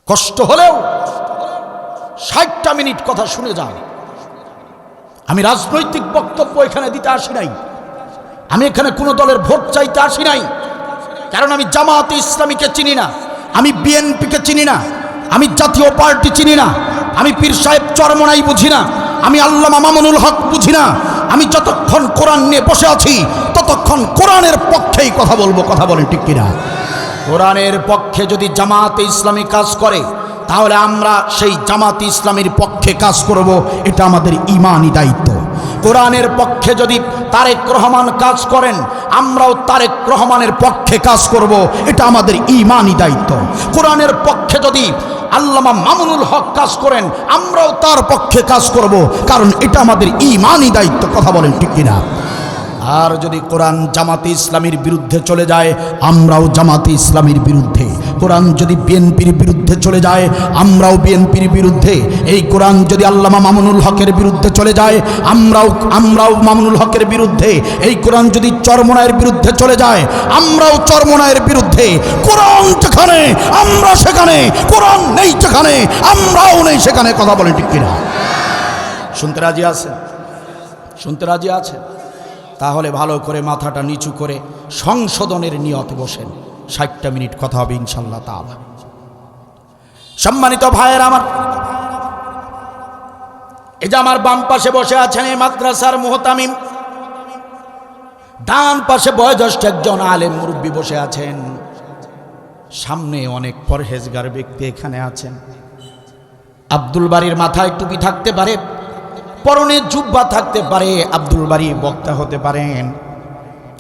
কষ্ট হলেও 60টা মিনিট কথা শুনে যান। আমি রাজনৈতিক বক্তব্য এখানে দিতে আসি নাই, আমি এখানে কোনো দলের ভোট চাইতে আসি নাই। কারণ আমি জামাতে ইসলামীকে চিনি না, আমি বিএনপিকে চিনি না, আমি জাতীয় পার্টি চিনি না, আমি পীর সাহেব চরমনাই বুঝি না, আমি আল্লামা মামুনুল হক বুঝি না। আমি যতক্ষণ কোরআন নিয়ে বসে আছি ততক্ষণ কোরআনের পক্ষেই কথা বলবো। কথা বলেন ঠিক কিনা? কোরআনের পক্ষে যদি জামাতে ইসলামী কাজ করে তাহলে আমরা সেই জামাতে ইসলামীর পক্ষে কাজ করব, এটা আমাদের ঈমানি দায়িত্ব। কোরআনের পক্ষে যদি তারেক রহমান কাজ করেন আমরাও তারেক রহমানের পক্ষে কাজ করব, এটা আমাদের ঈমানি দায়িত্ব। কোরআনের পক্ষে যদি আল্লামা মামুনুল হক কাজ করেন আমরাও তার পক্ষে কাজ করব, কারণ এটা আমাদের ঈমানি দায়িত্ব। কথা বলেন ঠিক কিনা? আর যদি কোরআন জামাতে ইসলামীর বিরুদ্ধে চলে যায় আমরাও জামাতে ইসলামীর বিরুদ্ধে। কোরআন যদি বিএনপির বিরুদ্ধে চলে যায় আমরাও বিএনপির বিরুদ্ধে। এই কোরআন যদি আল্লামা মামুনুল হকের বিরুদ্ধে চলে যায় আমরাও মামুনুল হকের বিরুদ্ধে। এই কোরআন যদি চরমনায়ের বিরুদ্ধে চলে যায় আমরাও চরমনায়ের বিরুদ্ধে। কোরআন যেখানে আমরা সেখানে, কোরআন নেই যেখানে আমরাও নেই সেখানে। কথা বলে ঠিক কিনা? শুনতে রাজি আছেন? শুনতে রাজি আছেন? তাহলে ভালো করে মাথাটা নিচু করে সংশোধনের নিয়তে বসেন। 60টা মিনিট কথা হবে ইনশাআল্লাহ তাআলা। সম্মানিত ভাইয়ের আমার, এই যে আমার বাম পাশে বসে আছেন এই মাদ্রাসার মুহতামিম, ডান পাশে বয়োজ্যেষ্ঠ একজন আলেম মুরব্বী বসে আছেন, সামনে অনেক পরহেজগার ব্যক্তি এখানে আছেন। আব্দুল বারীর মাথায় টুপি থাকতে পারে, পরনে জুব্বা থাকতে পারে, আব্দুল বারী বক্তা হতে পারেন,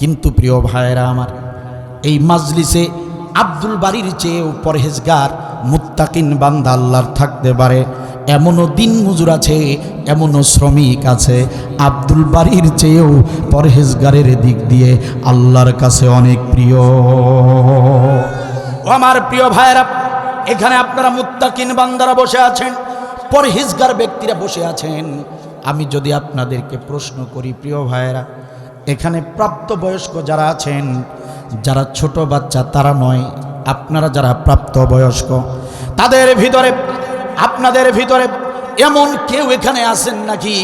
কিন্তু প্রিয় ভাইয়েরা আমার, এই মাজলিসে আব্দুল বারীর চেয়েও পরহেজগার মুত্তাকিন বান্দা আল্লাহর থাকতে পারে। এমনও দিন মজুর আছে, এমনও শ্রমিক আছে আব্দুল বারীর চেয়েও পরহেজগারের দিক দিয়ে আল্লাহর কাছে অনেক প্রিয়। ও আমার প্রিয় ভাইয়েরা, এখানে আপনারা মুত্তাকিন বান্দারা বসে আছেন, পরহেজগার ব্যক্তিরা বসে আছেন। আমি যদি আপনাদেরকে প্রশ্ন করি প্রিয় ভাইয়েরা, এখানে প্রাপ্তবয়স্ক যারা আছেন, যারা ছোট বাচ্চা তারা নয়, আপনারা যারা প্রাপ্তবয়স্ক তাদের ভিতরে, আপনাদের ভিতরে এমন কেউ এখানে আছেন নাকি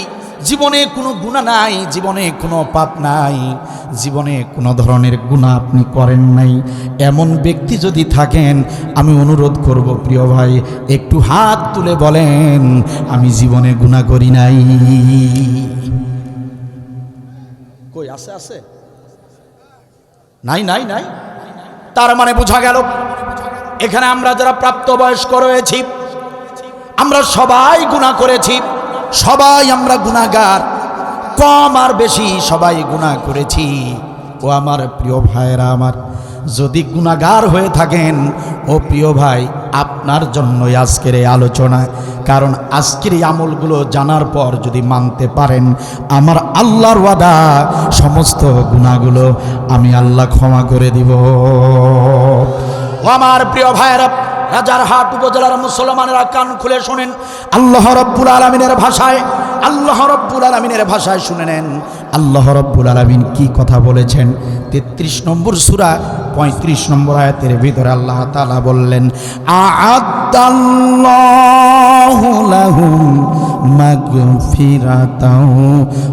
জীবনে কোনো গুনাহ নাই, জীবনে কোনো পাপ নাই, জীবনে কোনো ধরনের গুনাহ আপনি করেন নাই? এমন ব্যক্তি যদি থাকেন আমি অনুরোধ করব প্রিয় ভাই একটু হাত তুলে বলেন আমি জীবনে গুনাহ করি নাই। কই আছে? আছে? নাই নাই নাই। তার মানে বোঝা গেল এখানে আমরা যারা প্রাপ্তবয়স্ক রয়েছি আমরা সবাই গুনাহ করেছি, সবাই আমরা গুনাহগার, কম আর বেশি সবাই গুনাহ করেছি। ও আমার প্রিয় ভাইয়েরা আমার, যদি গুনাহগার হয়ে থাকেন ও প্রিয় ভাই আপনার জন্যই আজকের এই আলোচনা। কারণ আজকের এই আমলগুলো জানার পর যদি মানতে পারেন আমার আল্লাহর ওয়াদা সমস্ত গুনাহগুলো আমি আল্লাহ ক্ষমা করে দিব। ও আমার প্রিয় ভাইয়েরা, রাজারহাট উপজেলার মুসলমানেরা কান খুলে শোনেন, আল্লাহ রাব্বুল আলামিনের ভাষায়, আল্লাহ রাব্বুল আলামিনের ভাষায় শুনে নেন আল্লাহ রাব্বুল আলামিন কি কথা বলেছেন। 33 নম্বর সূরা 35 নম্বর আয়াতের ভিতরে আল্লাহ তাআলা বললেন, আ'আদাল্লাহু লাহুম মাগফিরাতাও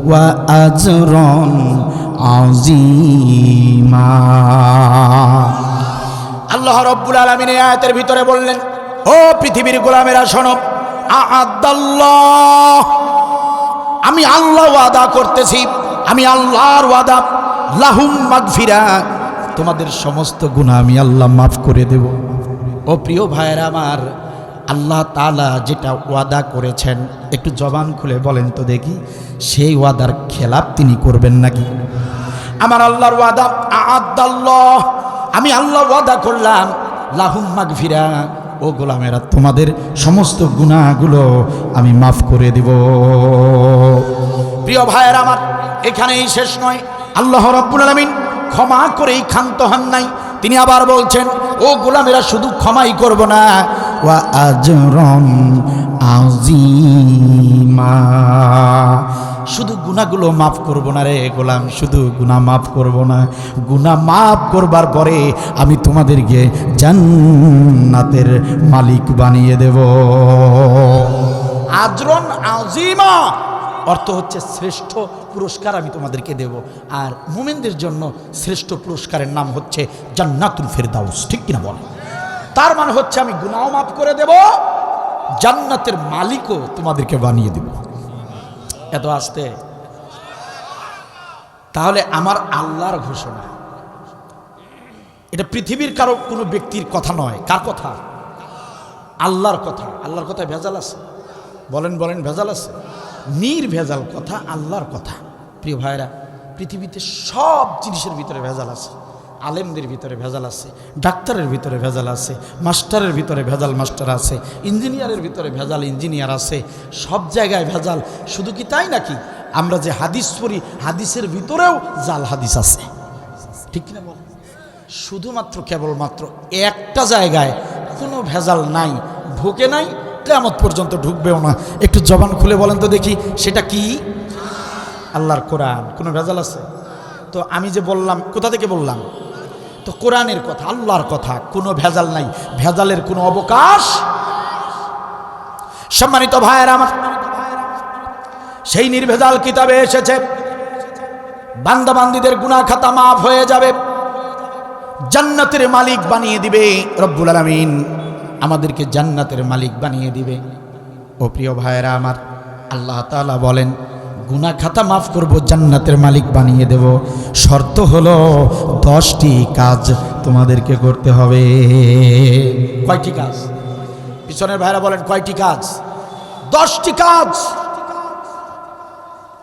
ওয়া আজরান আযীমা। আল্লাহ রাব্বুল আলামিন এই আয়াতের ভিতরে বললেন, ও পৃথিবীর গোলামেরা শোনো, আ'আদাল্লাহ, আমি আল্লাহ ওয়াদা করতেছি, আমি আল্লাহর ওয়াদা, লাহুম মাগফিরা, তোমাদের সমস্ত গুনাহ আমি আল্লাহ মাফ করে দেব। ও প্রিয় ভাইয়েরা আমার, আল্লাহ তাআলা যেটা ওয়াদা করেছেন একটু জবান খুলে বলেন তো দেখি, সেই ওয়াদার খেলাপ তিনি করবেন নাকি? আমার আল্লাহর ওয়াদা, আ'আদাল্লাহ, আমি আল্লাহ ওয়াদা করলাম, লাহুম মাগফিরা, ও গোলামেরা তোমাদের সমস্ত গুনাহগুলো আমি মাফ করে দিব। প্রিয় ভাইয়েরা আমার, এখানেই শেষ নয়, আল্লাহ রাব্বুল আলামিন ক্ষমা করেই ক্ষান্ত হন নাই। তিনি আবার বলছেন, ও গোলামেরা শুধু ক্ষমাই করব না, ওয়া আজরান আযীমা। শুধু গুনাহগুলো মাফ করব না রে গোলাম, শুধু গুনাহ মাফ করব না, গুনাহ মাফ করবার পরে আমি তোমাদেরকে জান্নাতের মালিক বানিয়ে দেব। আজরান আযীমা অর্থ হচ্ছে শ্রেষ্ঠ পুরস্কার আমি তোমাদেরকে দেব। আর মুমিনদের জন্য শ্রেষ্ঠ পুরস্কারের নাম হচ্ছে জান্নাতুল ফেরদাউস, ঠিক কিনা বল? তার মানে হচ্ছে আমি গুনাহ মাফ করে দেব, জান্নাতের মালিকও তোমাদেরকে বানিয়ে দেব। এত আসতে, তাহলে আমার আল্লাহর ঘোষণা, এটা পৃথিবীর কারো কোনো ব্যক্তির কথা নয়। কার কথা? আল্লাহর কথা। আল্লাহর কথায় ভেজাল আছে? বলেন বলেন, ভেজাল আছে? নির্ভেজাল কথা আল্লাহর কথা। প্রিয় ভাইরা, পৃথিবীতে সব জিনিসের ভিতরে ভেজাল আছে। আলেমদের ভিতরে ভেজাল আছে, ডাক্তারের ভিতরে ভেজাল আছে, মাস্টারের ভিতরে ভেজাল মাস্টার আছে, ইঞ্জিনিয়ারের ভিতরে ভেজাল ইঞ্জিনিয়ার আছে, সব জায়গায় ভেজাল। শুধু কি তাই নাকি? আমরা যে হাদিস পড়ি, হাদিসের ভিতরেও জাল হাদিস আছে, ঠিক কিনা বল? শুধুমাত্র কেবলমাত্র একটা জায়গায় কোনো ভেজাল নাই, ঢোকে নাই, কিয়ামত পর্যন্ত ঢুকবেও না। একটু জবান খুলে বলেন তো দেখি, সেটা কি? আল্লাহর কোরআন। কোনো ভেজাল আছে? তো আমি যে বললাম, কোথা থেকে বললাম? তো কোরআনের কথা, আল্লাহর কথা, কোনো ভেজাল নাই, ভেজালের কোনো অবকাশ। সম্মানিত ভাইয়েরা আমার, সেই নির্ভেজাল কিতাবে এসেছে বান্দা বান্দীদের গুনাহ খাতা মাফ হয়ে যাবে, জান্নাতের মালিক বানিয়ে দিবে রব্বুল আলামিন, আমাদেরকে জান্নাতের মালিক বানিয়ে দিবে। ও প্রিয় ভাইয়েরা আমার, আল্লাহ তাআলা বলেন গুনাহ খাতা মাফ করব, জান্নাতের মালিক বানিয়ে দেব। শর্ত হলো 10টি কাজ তোমাদেরকে করতে হবে। কয়টি কাজ? পিছনের ভাইরা বলেন কয়টি কাজ? 10টি কাজ।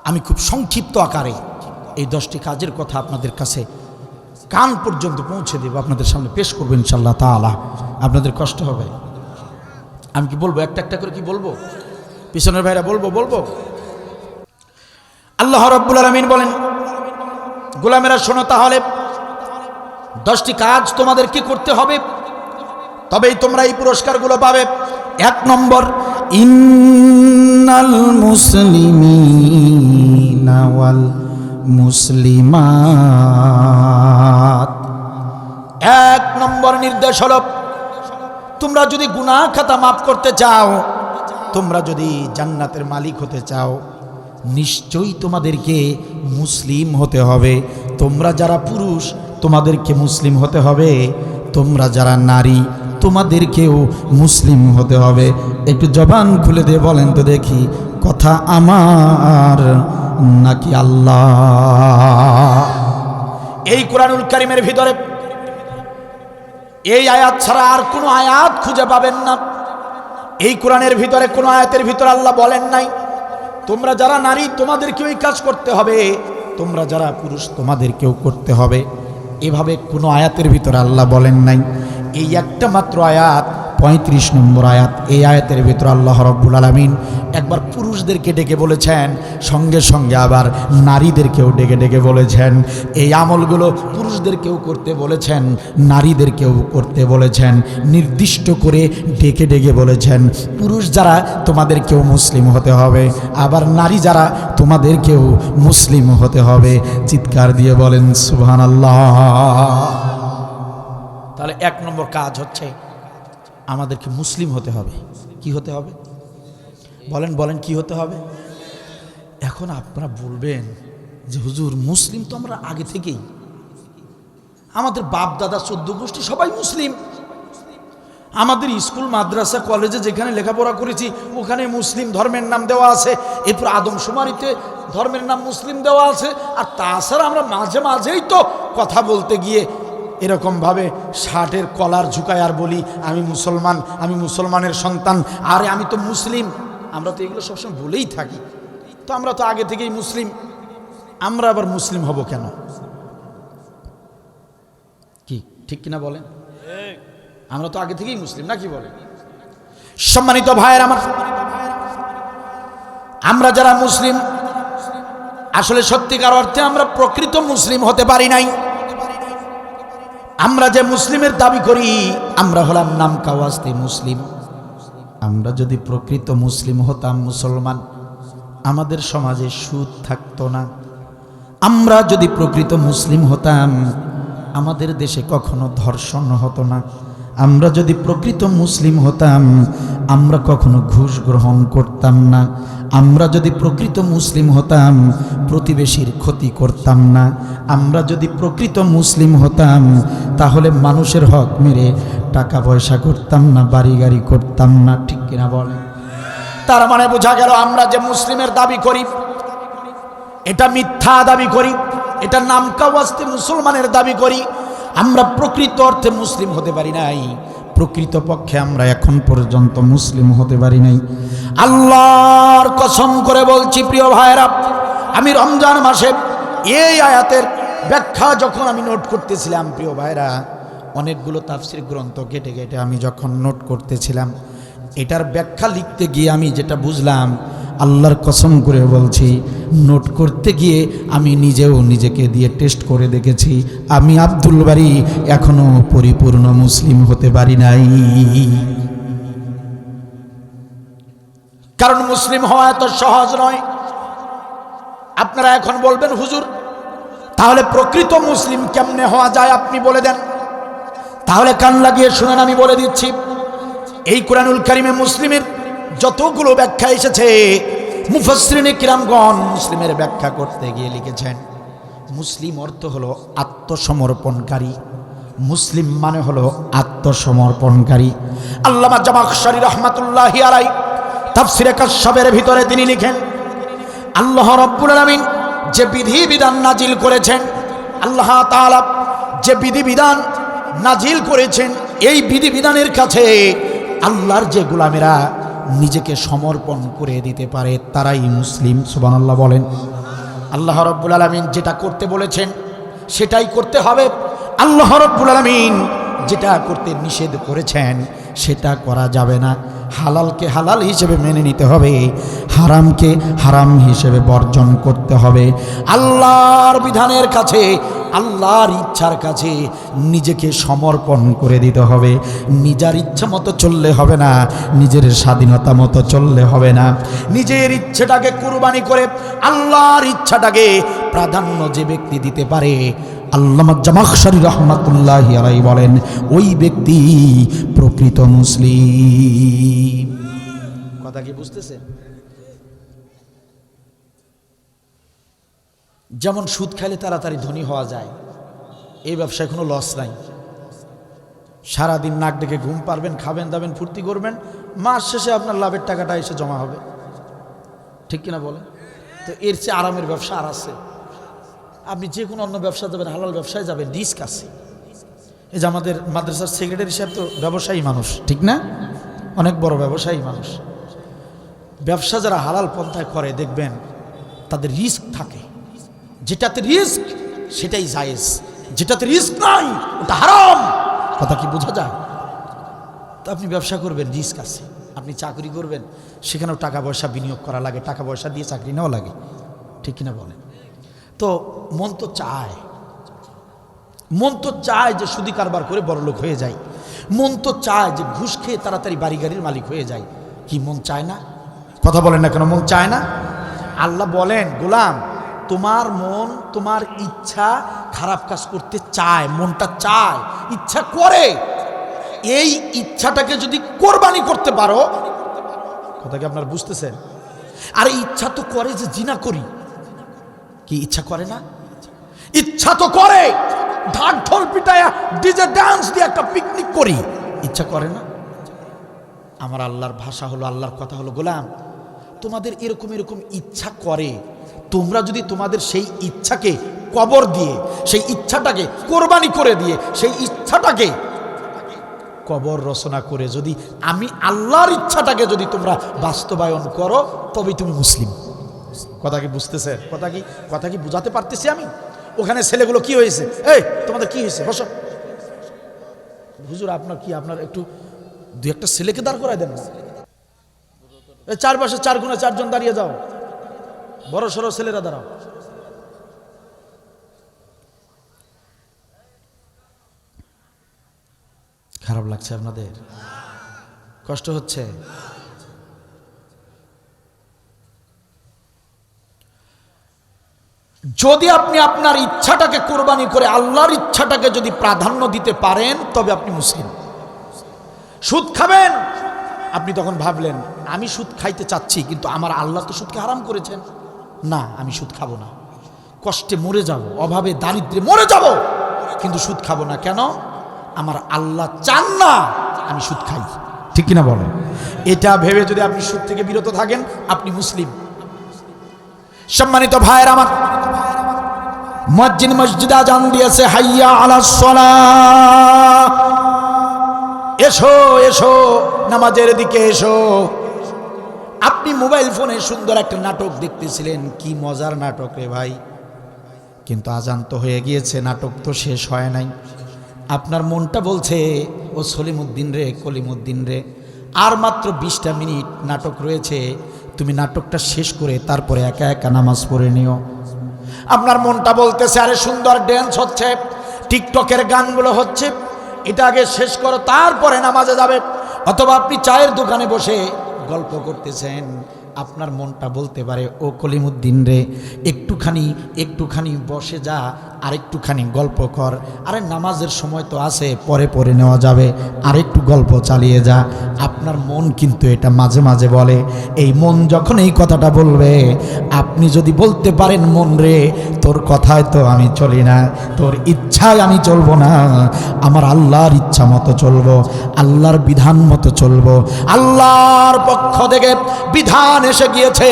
আমি খুব সংক্ষিপ্ত আকারে এই 10টি কাজের কথা আপনাদের কাছে কান পর্যন্ত পৌঁছে দেব, আপনাদের সামনে পেশ করবো ইনশাআল্লাহ তাআলা। আপনাদের কষ্ট হবে। আমি কি বলবো? একটা একটা করে কি বলবো? পিছনের ভাইরা বলবো। আল্লাহ রাব্বুল আলামিন বলেন, গোলামেরা শোনো, তাহলে 10টি কাজ তোমাদের কি করতে হবে, তবেই তোমরা এই পুরস্কারগুলো পাবে। 1 নম্বর, ইন্নাল মুসলিমিনা ওয়াল মুসলিমাত। 1 নম্বর নির্দেশ হলো, তোমরা যদি গুনাহ খাতা মাফ করতে চাও, তোমরা যদি জান্নাতের মালিক হতে চাও, নিশ্চয়ই তোমাদেরকে মুসলিম হতে হবে। তোমরা যারা পুরুষ তোমাদেরকে মুসলিম হতে হবে, তোমরা যারা নারী তোমাদেরকেও মুসলিম হতে হবে। একটু জবান খুলে দিয়ে বলেন তো দেখি, কথা আমার নাকি আল্লাহ? এই কোরআনুল কারীমের ভিতরে এই আয়াত ছাড়া আর কোনো আয়াত খুঁজে পাবেন না। এই কোরআনের ভিতরে কোনো আয়াতের ভিতরে আল্লাহ বলেন নাই তোমরা যারা নারী তোমাদেরকেও এই কাজ করতে হবে, তোমরা যারা পুরুষ তোমাদেরকেও করতে হবে। এভাবে কোনো আয়াতের ভিতরে আল্লাহ বলেন নাই। এই একটা মাত্র আয়াত, 35 নম্বর আয়াত, এই আয়াতের ভিতরে আল্লাহ রাব্বুল আলামিন একবার পুরুষদেরকে ডেকে বলেছেন, সঙ্গে সঙ্গে আবার নারীদেরকেও ডেকে ডেকে বলেছেন। এই আমলগুলো পুরুষদেরকেও করতে বলেছেন, নারীদেরকেও করতে বলেছেন, নির্দিষ্ট করে ডেকে ডেকে বলেছেন। পুরুষ যারা তোমাদেরকেও মুসলিম হতে হবে, আবার নারী যারা তোমাদেরকেও মুসলিম হতে হবে। চিৎকার দিয়ে বলেন সুবহানাল্লাহ। তাহলে 1 নম্বর কাজ হচ্ছে আমাদেরকে মুসলিম হতে হবে। কি হতে হবে? বলেন কি হতে হবে? এখন আপনারা বলবেন যে হুজুর, মুসলিম তো আমরা আগে থেকেই, আমাদের বাপ দাদা 14 গোষ্ঠী সবাই মুসলিম। আমাদের স্কুল মাদ্রাসা কলেজে যেখানে লেখাপড়া করেছি ওখানে মুসলিম ধর্মের নাম দেওয়া আছে, এরপর আদমশুমারিতে ধর্মের নাম মুসলিম দেওয়া আছে। আর তাছাড়া আমরা মাঝে মাঝেই তো কথা বলতে গিয়ে এরকমভাবে শার্টের কলার ঝুঁকায় আর বলি আমি মুসলমান, আমি মুসলমানের সন্তান, আরে আমি তো মুসলিম। আমরা তো এগুলো সবসময় বলেই থাকি। তো আমরা তো আগে থেকেই মুসলিম, আমরা আবার মুসলিম হব কেন? কি ঠিক কিনা বলেন? আমরা তো আগে থেকেই মুসলিম, নাকি বলেন? সম্মানিত ভাইয়ের আমার, আমরা যারা মুসলিম, আসলে সত্যিকার অর্থে আমরা প্রকৃত মুসলিম হতে পারি নাই। আমরা যে মুসলিমের দাবি করি, আমরা হলাম নাম কাওয়াজতে মুসলিম। আমরা যদি প্রকৃত মুসলিম হতাম, মুসলমান, আমাদের সমাজে সুদ থাকতো না। আমরা যদি প্রকৃত মুসলিম হতাম, আমাদের দেশে কখনো ধর্ষণ হতো না। আমরা যদি প্রকৃত মুসলিম হতাম, আমরা কখনো ঘুষ গ্রহণ করতাম না। আমরা যদি প্রকৃত মুসলিম হতাম, প্রতিবেশীর ক্ষতি করতাম না। আমরা যদি প্রকৃত মুসলিম হতাম, তাহলে মানুষের হক মেরে টাকা পয়সা করতাম না, বাড়ি গাড়ি করতাম না। ঠিক কিনা বলেন? তার মানে বোঝা গেল আমরা যে মুসলিমের দাবি করি এটা মিথ্যা দাবি করি, এটা নামকাওয়াস্তে মুসলমানের দাবি করি। আমরা প্রকৃত অর্থে মুসলিম হতে পারি নাই, প্রকৃত পক্ষে আমরা এখন পর্যন্ত মুসলিম হতে পারি নাই। আল্লাহর কসম করে বলছি প্রিয় ভাইরা, আমি রমজান মাসে এই আয়াতের ব্যাখ্যা যখন আমি নোট করতেছিলাম, প্রিয় ভাইরা, অনেকগুলো তাফসীর গ্রন্থ ঘেটে ঘেটে আমি যখন নোট করতেছিলাম, এটার ব্যাখ্যা লিখতে গিয়ে আমি যেটা বুঝলাম, আল্লাহর কসম করে বলছি, নোট করতে গিয়ে আমি নিজেও নিজেকে দিয়ে টেস্ট করে দেখেছি, আমি আব্দুল বারী এখনো পরিপূর্ণ মুসলিম হতে পারি নাই। কারণ মুসলিম হওয়া এত সহজ নয়। আপনারা এখন বলবেন, হুজুর তাহলে প্রকৃত মুসলিম কেমনে হওয়া যায় আপনি বলে দেন। তাহলে কান লাগিয়ে শুনেন, আমি বলে দিচ্ছি। এই কুরআনুল কারীমে মুসলিমের যতগুলো ব্যাখ্যা এসেছে, মুফাসসিরিনে কিরামগণ মুসলিমের ব্যাখ্যা করতে গিয়ে লিখেছেন, মুসলিম অর্থ হলো আত্মসমর্পণকারী। মুসলিম মানে হলো আত্মসমর্পণকারী। আল্লামা জামাখশরী রাহমাতুল্লাহি আলাইহি তাফসীরে কাশফের ভিতরে তিনি লিখেন, আল্লাহ রাব্বুল আলামিন যে বিধিবিধান নাজিল করেছেন, আল্লাহ তাআলা যে বিধিবিধান নাজিল করেছেন, এই বিধিবিধানের কাছে আল্লাহর যে গোলামেরা নিজেকে সমর্পণ করে দিতে পারে তারাই মুসলিম। সুবহানাল্লাহ বলেন। আল্লাহ রাব্বুল আলামিন যেটা করতে বলেছেন সেটাই করতে হবে। আল্লাহ রাব্বুল আলামিন যেটা করতে নিষেধ করেছেন সেটা করা যাবে না। হালালকে হালাল হিসেবে মেনে নিতে হবে, হারামকে হারাম হিসেবে বর্জন করতে হবে। আল্লাহর বিধানের কাছে, আল্লাহর ইচ্ছার কাছে নিজেকে সমর্পণ করে দিতে হবে। নিজের ইচ্ছা মতো চললে হবে না, নিজের স্বাধীনতা মতো চললে হবে না। নিজের ইচ্ছেটাকে কুরবানি করে আল্লাহর ইচ্ছাটাকে প্রাধান্য যে ব্যক্তি দিতে পারে, আল্লামা জামাখশরী রাহমাতুল্লাহি আলাইহি বলেন, ওই ব্যক্তি প্রকৃত মুসলিম। কথা কি বুঝতেছেন? যেমন সুদ খাইলে তাড়াতাড়ি ধনী হওয়া যায়, এই ব্যবসায় কোনো লস নাই। সারাদিন নাক ডেকে ঘুম পারবেন, খাবেন দাবেন, ফুর্তি করবেন, মাস শেষে আপনার লাভের টাকাটা এসে জমা হবে। ঠিক কিনা বলেন? তো এর চেয়ে আরামের ব্যবসা আর আছে? আপনি যে কোনো অন্য ব্যবসা যাবেন, হালাল ব্যবসায় যাবেন, রিস্ক আছে। এই যে আমাদের মাদ্রাসার সেক্রেটারি সাহেব তো ব্যবসায়ী মানুষ, ঠিক না? অনেক বড় ব্যবসায়ী মানুষ। ব্যবসা যারা হালাল পন্থায় করে দেখবেন তাদের রিস্ক থাকে। যেটাতে রিস্ক সেটাই জায়েজ, যেটাতে রিস্ক নাই ওটা হারাম। কথা কি বোঝা যায়? তো আপনি ব্যবসা করবেন, রিস্ক আছে। আপনি চাকরি করবেন, সেখানেও টাকা পয়সা বিনিয়োগ করা লাগে, টাকা পয়সা দিয়ে চাকরি নেওয়া লাগে। ঠিক কিনা বলেন? তো মন তো চায় যে সুদি কারবার করে বড়লোক হয়ে যায়। মন তো চায় যে ঘুষ খেয়ে তাড়াতাড়ি বাড়ি গাড়ির মালিক হয়ে যায়। কি মন চায় না? কথা বলেন না কেন? মন চায় না? আল্লাহ বলেন, গোলাম তোমার মন, তোমার ইচ্ছা খারাপ কাজ করতে চায়, মনটা চায়, ইচ্ছা করে। এই ইচ্ছাটাকে যদি কোরবানি করতে পারো, কথা কি আপনার বুঝতেছেন? আর ইচ্ছা তো করে যে জিনা করি, কি ইচ্ছা করে না? ইচ্ছা তো করে ঢাক ঢোল পিটায়া ডিজে ডান্স দিয়ে একটা পিকনিক করি, ইচ্ছা করে না? আমার আল্লাহর ভাষা হলো, আল্লাহর কথা হলো, গোলাম তোমাদের এরকম এরকম ইচ্ছা করে, তোমরা যদি তোমাদের সেই ইচ্ছাকে কবর দিয়ে, সেই ইচ্ছাটাকে কোরবানি করে দিয়ে, সেই ইচ্ছাটাকে কবর রচনা করে যদি আমি আল্লাহর ইচ্ছাটাকে যদি তোমরা বাস্তবায়ন করো, তবেই তুমি মুসলিম। কথা কি বুঝতেছে? কথা কি বুঝাতে পারতেছি আমি? ওখানে ছেলেগুলো কি হয়েছে, এই তোমাদের কি হয়েছে, বসো। হুজুর আপনার কি, আপনার একটু দুই একটা ছেলেকে দাঁড় করায় দেন না। চারপাশে 4 গুণে 4 জন দাঁড়িয়ে যাও, বড় সড়ো ছেলেরা দাঁড়াও। খারাপ লাগছে আপনাদের? কষ্ট হচ্ছে? যদি আপনি আপনার ইচ্ছাটাকে কোরবানি করে আল্লাহর ইচ্ছাটাকে যদি প্রাধান্য দিতে পারেন তবে আপনি মুসলিম। সুদ খাবেন, আপনি তখন ভাবলেন আমি সুদ খাইতে চাচ্ছি কিন্তু আমার আল্লাহ তো সুদকে হারাম করেছেন, না আমি সুদ খাবো না, কষ্টে মরে যাব, অভাবে দারিদ্রে মরে যাব, কিন্তু সুদ খাবো না। কেন? আমার আল্লাহ চান না আমি সুদ খাই। ঠিক কিনা বলেন? এটা ভেবে যদি আপনি সুদ থেকে বিরত থাকেন আপনি মুসলিম। সম্মানিত ভাইয়ের আমার, মুয়াজ্জিন মসজিদে আজান দিয়েছে, হাইয়া আলাস সালাহ, এসো এসো নামাজের দিকে এসো। আপনি মোবাইল ফোনে সুন্দর একটা নাটক দেখতেছিলেন, কি মজার নাটক রে ভাই, কিন্তু আজান তো হয়ে গিয়েছে, নাটক তো শেষ হয় নাই। আপনার মনটা বলছে ও সলিমউদ্দিন রে, কলিমউদ্দিন রে, আর মাত্র 20টা মিনিট নাটক রয়েছে, তুমি নাটকটা শেষ করে তারপরে একা একা নামাজ পড়ে নিও। আপনার মনটা বলতেছে আরে সুন্দর ড্যান্স হচ্ছে, টিকটকের গানগুলো হচ্ছে, এটা আগে শেষ করো তারপরে নামাজে যাবে। অথবা আপনি চায়ের দোকানে বসে গল্প করতেছেন, আপনার মনটা বলতে পারে ও কলিমউদ্দিন রে, একটুখানি বসে যা, আর একটুখানি গল্প কর, আরে নামাজের সময় তো আছে, পরে পরে নেওয়া যাবে, আর একটু গল্প চালিয়ে যা। আপনার মন কিন্তু এটা মাঝে মাঝে বলে। এই মন যখন এই কথাটা বলবে, আপনি যদি বলতে পারেন মন রে তোর কথায় তো আমি চলি না, তোর ইচ্ছায় আমি চলবো না, আমার আল্লাহর ইচ্ছা মতো চলবো, আল্লাহর বিধান মতো চলবো, আল্লাহর পক্ষ থেকে বিধান এসে গিয়েছে,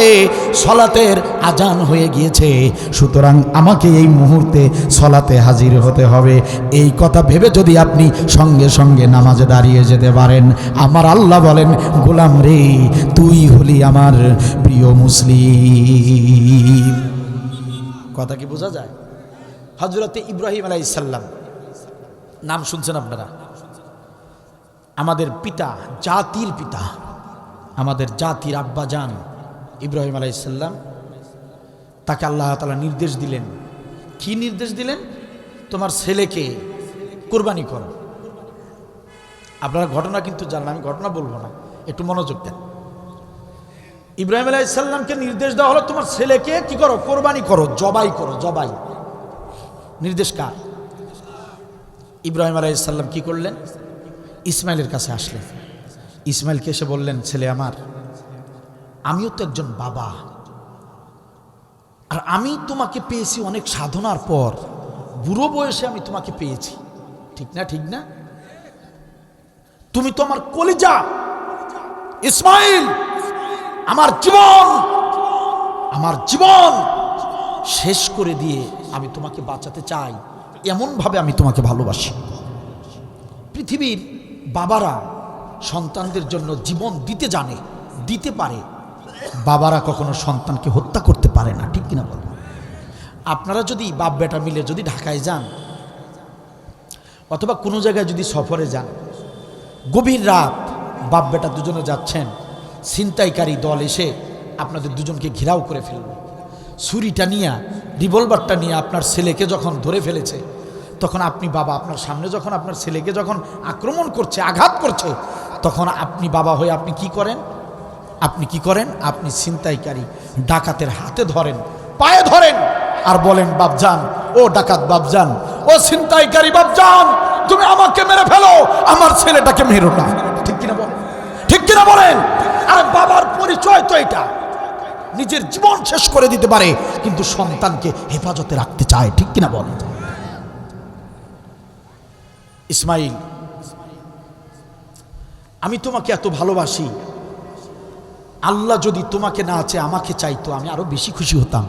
সলাতের আজান হয়ে গিয়েছে, সুতরাং আমাকে এই মুহূর্তে সলাতে হাজির হতে হবে। এই কথা ভেবে যদি আপনি সঙ্গে সঙ্গে নামাজে দাঁড়িয়ে যেতে পারেন, আমার আল্লাহ বলেন গোলাম রে তুই হলি আমার প্রিয় মুসলিম। কথা কি বোঝা যায়? হযরতে ইব্রাহিম আলাইহিস সালাম, নাম শুনছেন আপনারা? আমাদের পিতা, জাতির পিতা, আমাদের জাতির আব্বাজান ইব্রাহিম আলাইহিস সালাম, তাকে আল্লাহ তাআলা নির্দেশ দিলেন। কি নির্দেশ দিলেন? তোমার ছেলেকে কুরবানি করো। আপনারা ঘটনা কিন্তু জানেন, আমি ঘটনা বলবো না, একটু মনোযোগ দেন। ইব্রাহিম আলাইহিস সালামকে নির্দেশ দেওয়া হলো তোমার ছেলেকে কি করো? কোরবানি করো, জবাই করো, জবাই। নির্দেশ কার? ইব্রাহিম আলাইহিস সালাম কি করলেন? ইসমাইলের কাছে আসলেন। ইসমাইলকে এসে বললেন, ছেলে আমার, আমিও তো একজন বাবা, আর আমি তোমাকে পেয়েছি অনেক সাধনার পর, বুড়ো বয়সে আমি তোমাকে পেয়েছি, ঠিক না? ঠিক না? তুমি তো আমার কলিজা ইসমাইল, আমার জীবন শেষ করে দিয়ে আমি তোমাকে বাঁচাতে চাই, এমন ভাবে আমি তোমাকে ভালোবাসি। পৃথিবীর বাবারা সন্তানদের জন্য জীবন দিতে জানে, দিতে পারে, বাবারা কখনো সন্তানকে হত্যা করতে পারে না, ঠিক কিনা বলেন? আপনারা যদি বাপ বেটা মিলে যদি ঢাকায় যান অথবা কোনো জায়গায় যদি সফরে যান, গভীর রাত বাপ বেটা দুজনে যাচ্ছেন, ছিনতাইকারী দল এসে আপনাদের দুজনকে ঘেরাও করে ফেলল, ছুরিটা নিয়ে, রিভলভারটা নিয়ে আপনার ছেলেকে যখন ধরে ফেলেছে, তখন আপনি বাবা, আপনার সামনে যখন আপনার ছেলেকে যখন আক্রমণ করছে, আঘাত করছে, তখন আপনি বাবা হয়ে আপনি কি করেন? আপনি ছিনতাইকারী ডাকাতের হাতে ধরেন, পায়ে ধরেন, আর বলেন বাপজান, ও ডাকাত বাপজান, ও ছিনতাইকারী বাপজান, তুমি আমাকে মেরে ফেলো, আমার ছেলেটাকে মেরো না। ঠিক কিনা বলেন? ঠিক কিনা বলেন? আর বাবার পরিচয় তো এটা, নিজের জীবন শেষ করে দিতে পারে কিন্তু সন্তানকে হেফাজতে রাখতে চায়, ঠিক কিনা বলেন? ইসমাইল, আমি তোমাকে এত ভালোবাসি, আল্লাহ যদি তোমাকে না চেয়ে আমাকে চাইতো আমি আরো বেশি খুশি হতাম।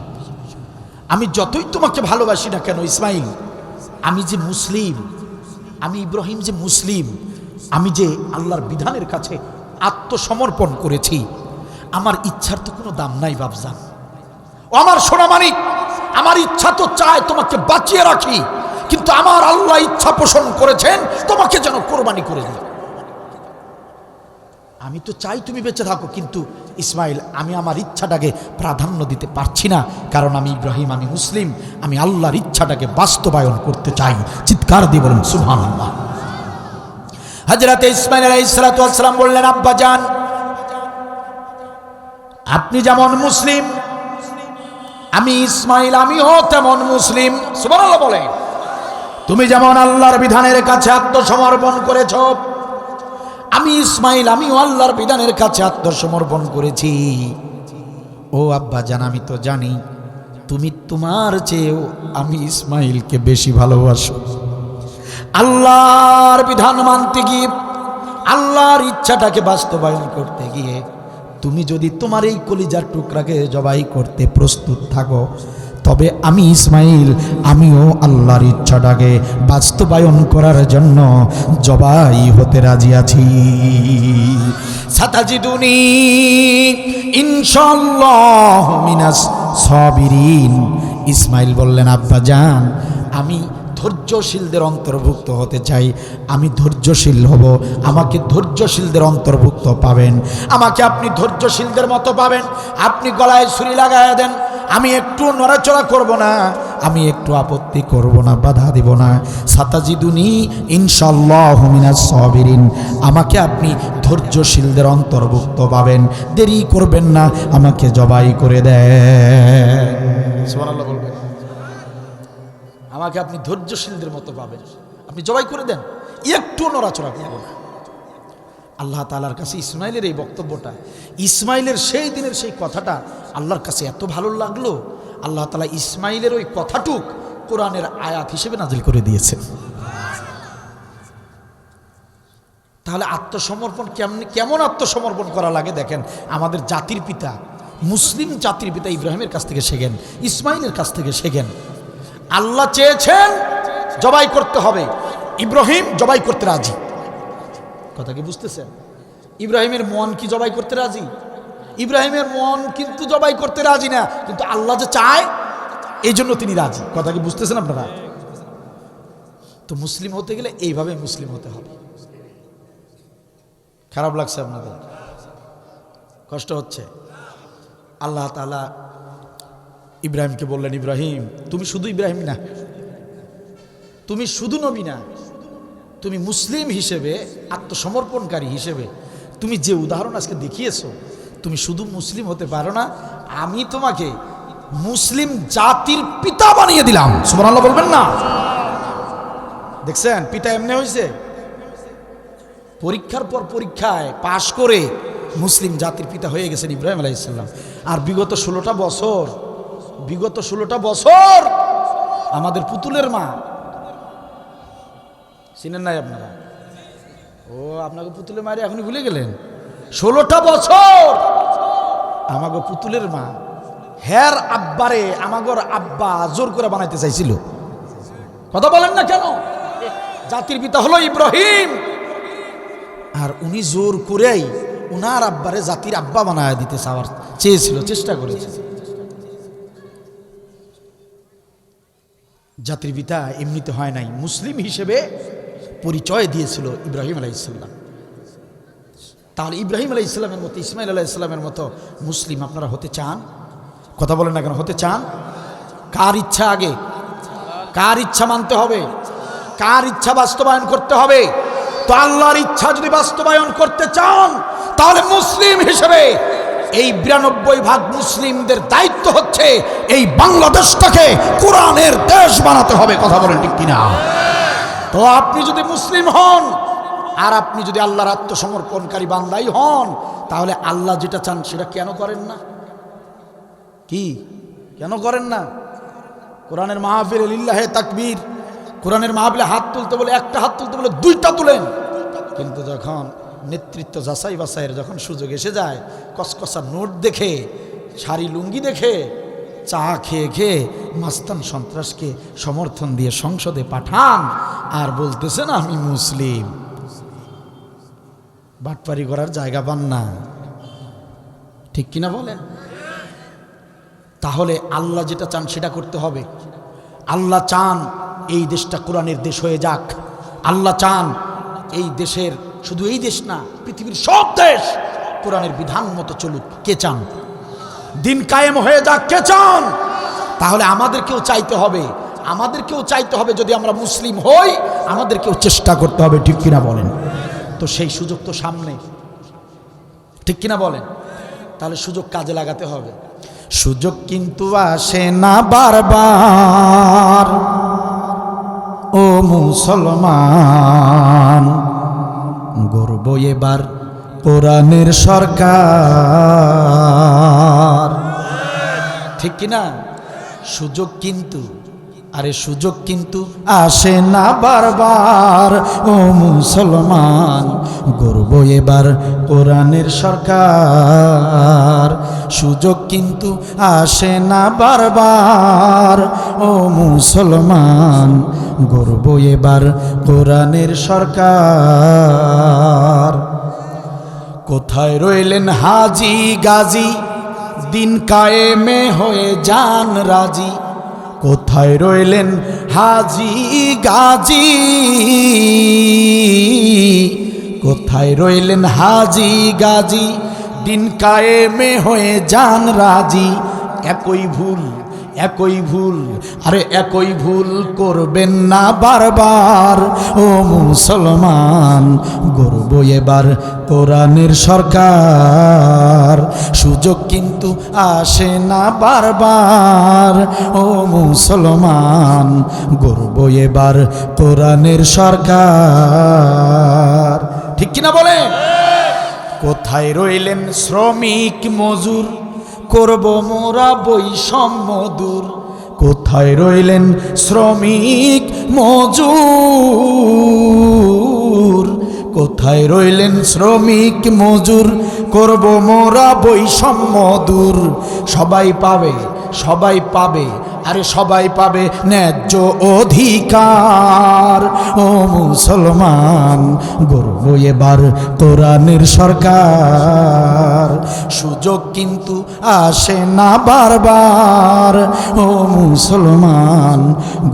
আমি যতই তোমাকে ভালোবাসি না কেন ইসমাইল, আমি যে মুসলিম, আমি ইব্রাহিম যে মুসলিম, আমি যে আল্লাহর বিধানের কাছে আত্মসমর্পণ করেছি, আমার ইচ্ছার তো কোনো দাম নাই বাপজান। ও আমার সোনামানিক, আমার ইচ্ছা তো চায় তোমাকে বাঁচিয়ে রাখি, কিন্তু আমার আল্লাহ ইচ্ছা পোষণ করেছেন তোমাকে যেন কোরবানি করে দিই। আমি তো চাই তুমি বেঁচে থাকো, কিন্তু ইসমাইল আমি আমার ইচ্ছাটাকে প্রাধান্য দিতে পারছি না, কারণ আমি ইব্রাহিম, আমি মুসলিম, আমি আল্লাহর ইচ্ছাটাকে বাস্তবায়ন করতে চাই। চিৎকার দিয়ে বলুন সুবহানাল্লাহ। হযরতে ইসমাইল আলাইহিস সালাতু ওয়াস সালাম বললেন, আব্বা জান, আপনি যেমন মুসলিম আমি ইসমাইল, আমিও তেমন মুসলিম। সুবহানাল্লাহ বলে। তুমি যেমন আল্লাহর বিধানের কাছে আত্মসমর্পণ করেছ, আমি ইসমাইল, আমিও আল্লাহর বিধানের কাছে আত্মসমর্পণ করেছি। ও আব্বা জান, আমি তো জানি তুমি তোমার চেয়েও আমি ইসমাইলকে বেশি ভালোবাসো। আল্লাহর বিধান মানতে গিয়ে, আল্লাহর ইচ্ছাটাকে বাস্তবায়ন করতে গিয়ে তুমি যদি তোমার এই কলিজার টুকরাকে জবাই করতে প্রস্তুত থাকো, তবে আমি ইসমাইল, আমিও আল্লাহর ইচ্ছাটাকে বাস্তবায়ন করার জন্য জবাই হতে রাজি আছি। সাতাজিদুনি ইনশাআল্লাহ মিনাস সাবিরিন। ইসমাইল বললেন, আব্বা জান, আমি ধৈর্যশীলদের অন্তর্ভুক্ত হতে চাই, আমি ধৈর্যশীল হব, আমাকে ধৈর্যশীলদের অন্তর্ভুক্ত পাবেন, আমাকে আপনি ধৈর্যশীলদের মতো পাবেন। আপনি গলায় ছুরি লাগায় দেন, আমি একটু নড়াচড়া করব না, আমি একটু আপত্তি করব না, বাধা দেব না। সাতাজিদুনি ইনশাআল্লাহ মিনাস সাবিরিন, আমাকে আপনি ধৈর্যশীলদের অন্তর্ভুক্ত পাবেন, দেরি করবেন না, আমাকে জবাই করে দেন। সুবহানাল্লাহ বলবেন। আমাকে আপনি ধৈর্যশীলদের মতো পাবেন, আপনি জবাই করে দেন, একটু নড়াচড়া করব না। আল্লাহ তাআলার কাছে ইসমাইলের এই বক্তব্যটা, ইসমাইলের সেই দিনের সেই কথাটা আল্লাহর কাছে এত ভালো লাগলো, আল্লাহ তাআলা ইসমাইলের ওই কথাটুক কোরআনের আয়াত হিসেবে নাজিল করে দিয়েছেন। তাহলে আত্মসমর্পণ কেমন আত্মসমর্পণ করা লাগে দেখেন। আমাদের জাতির পিতা, মুসলিম জাতির পিতা ইব্রাহিমের কাছ থেকে শেখেন, ইসমাইলের কাছ থেকে শেখেন। আল্লাহ চেয়েছেন জবাই করতে হবে, ইব্রাহিম জবাই করতে রাজি। কথা কি বুঝতেছেন? ইব্রাহিমের মন কি জবাই করতে রাজি? ইব্রাহিমের মন কিন্তু জবাই করতে রাজি না, কিন্তু আল্লাহ যে চায় এই জন্য তিনি রাজি। কথা কি বুঝতেছেন আপনারা? তো মুসলিম হতে গেলে এইভাবে মুসলিম হতে হবে। খারাপ লাগছে আপনাদের? কষ্ট হচ্ছে? আল্লাহ তাআলা ইব্রাহিমকে বললেন, ইব্রাহিম, তুমি শুধু ইব্রাহিম না, তুমি শুধু নবী না, তুমি মুসলিম হিসেবে, আত্মসমর্পণকারী হিসেবে তুমি যে উদাহরণ আজকে দেখিয়েছো, তুমি শুধু মুসলিম হতে পারো না, আমি তোমাকে মুসলিম জাতির পিতা বানিয়ে দিলাম। সুবহানাল্লাহ বলবেন না? দেখছেন পিতা এমনি হয়েছে, পরীক্ষার পর পরীক্ষায় পাশ করে মুসলিম জাতির পিতা হয়ে গেছেন ইব্রাহিম আলাইহিস সালাম। আর বিগত 16টা বছর আমাদের পুতুলের মা, চিনেন নাই আপনারা? ও, আপনাকে পুতুলের মায়ের এখনই ভুলে গেলেন? 16টা বছর আমাকে পুতুলের মা, হের আব্বারে আমাগর আব্বা জোর করে বানাইতে চাইছিল। কথা বলেন না কেন? জাতির পিতা হলো ইব্রাহিম, আর উনি জোর করেই উনার আব্বারে জাতির আব্বা বানায় দিতে চেয়েছিল, চেষ্টা করেছে। জাতির পিতা এমনিতে হয় নাই, মুসলিম হিসেবে পরিচয় দিয়েছিল ইব্রাহিম আলাইহিস সালাম। তাহলে ইব্রাহিম আলাইহিস সালামের মতো, ইসমাইল আলাইহিস সালামের মতো মুসলিম আপনারা হতে চান? কথা বলেন না কেন? হতে চান? কার ইচ্ছা আগে? কার ইচ্ছা মানতে হবে? কার ইচ্ছা বাস্তবায়ন করতে হবে? তো আল্লাহর ইচ্ছা যদি বাস্তবায়ন করতে চান, তাহলে মুসলিম হিসেবে এই 92% মুসলিমদের দায়িত্ব হচ্ছে এই বাংলাদেশটাকে কোরআনের দেশ বানাতে হবে। কথা বলেন ঠিক কিনা? তো আপনি যদি মুসলিম হন, আর আপনি যদি আল্লাহর আত্মসমর্পণকারী বান্দাই হন, তাহলে আল্লাহ যেটা চান সেটা কেন করেন না? কি কেন করেন না? কোরআনের মাহফিলে লিল্লাহে তাকবীর, কোরআনের মাহফিলে হাত তুলতে বলে, একটা হাত তুলতে বলে 2টা তুলেন, কিন্তু যখন নেতৃত্ব যাচাই বাছাইয়ের যখন সুযোগ এসে যায়, কসকসা নোট দেখে, শাড়ি লুঙ্গি দেখে, চা খেয়ে খেয়ে মাস্তান সন্ত্রাসকে সমর্থন দিয়ে সংসদে পাঠান, আর বলতেছেন আমি মুসলিম। বাটপারি করার জায়গা পান না, ঠিক কিনা বলেন? তাহলে আল্লাহ যেটা চান সেটা করতে হবে। আল্লাহ চান এই দেশটা কোরআনের দেশ হয়ে যাক। আল্লাহ চান এই দেশের, শুধু এই দেশ না, পৃথিবীর সব দেশ কোরআনের বিধান মতো চলুক। কে চান? দিন কায়েম হয়ে যাক, কে চান? তাহলে আমাদেরকেও চাইতে হবে, যদি আমরা মুসলিম হই, আমাদেরকেও চেষ্টা করতে হবে, ঠিক কিনা বলেন? তো সেই সুযোগ তো সামনে, ঠিক কিনা বলেন? তাহলে সুযোগ কাজে লাগাতে হবে। সুযোগ কিন্তু আসে না বারবার। ও মুসলমান, গর্ব এবার কোরআনের সরকার। ঠিক কিনা? সুযোগ কিন্তু, আরে সুযোগ কিন্তু আসে না বারবার। ও মুসলমান, গর্ব এবার কোরআনের সরকার। সুযোগ কিন্তু আসে না বারবার। ও মুসলমান, গর্ব এবার কোরআনের সরকার। কোথায় রইলেন হাজি গাজী, দিন কায়েমে হয়ে যান রাজি। কোথায় রইলেন হাজি গাজী, কোথায় রইলেন হাজি গাজী, দিন কায়েমে হয়ে যান রাজি। একই ভুল, একই ভুল, আরে একই ভুল করবেন না বারবার। ও মুসলমান, গর্ব এবার কোরআনের সরকার। সুযোগ কিন্তু আসে না বারবার। ও মুসলমান, গর্ব এবার কোরআনের সরকার। ঠিক কিনা বলে? কোথায় রইলেন শ্রমিক মজুর, করব মোরা বৈষম্য দূর। কোথায় রইলেন শ্রমিক মজুর, কোথায় রইলেন শ্রমিক মজুর, করব মোরা বৈষম্য দূর। সবাই পাবে, সবাই পাবে, আরে সবাই পাবে ন্যায্য অধিকার। ও মুসলমান, গর্ব এবার কোরআনের সরকার। সুযোগ কিন্তু আসে না বারবার। ও মুসলমান,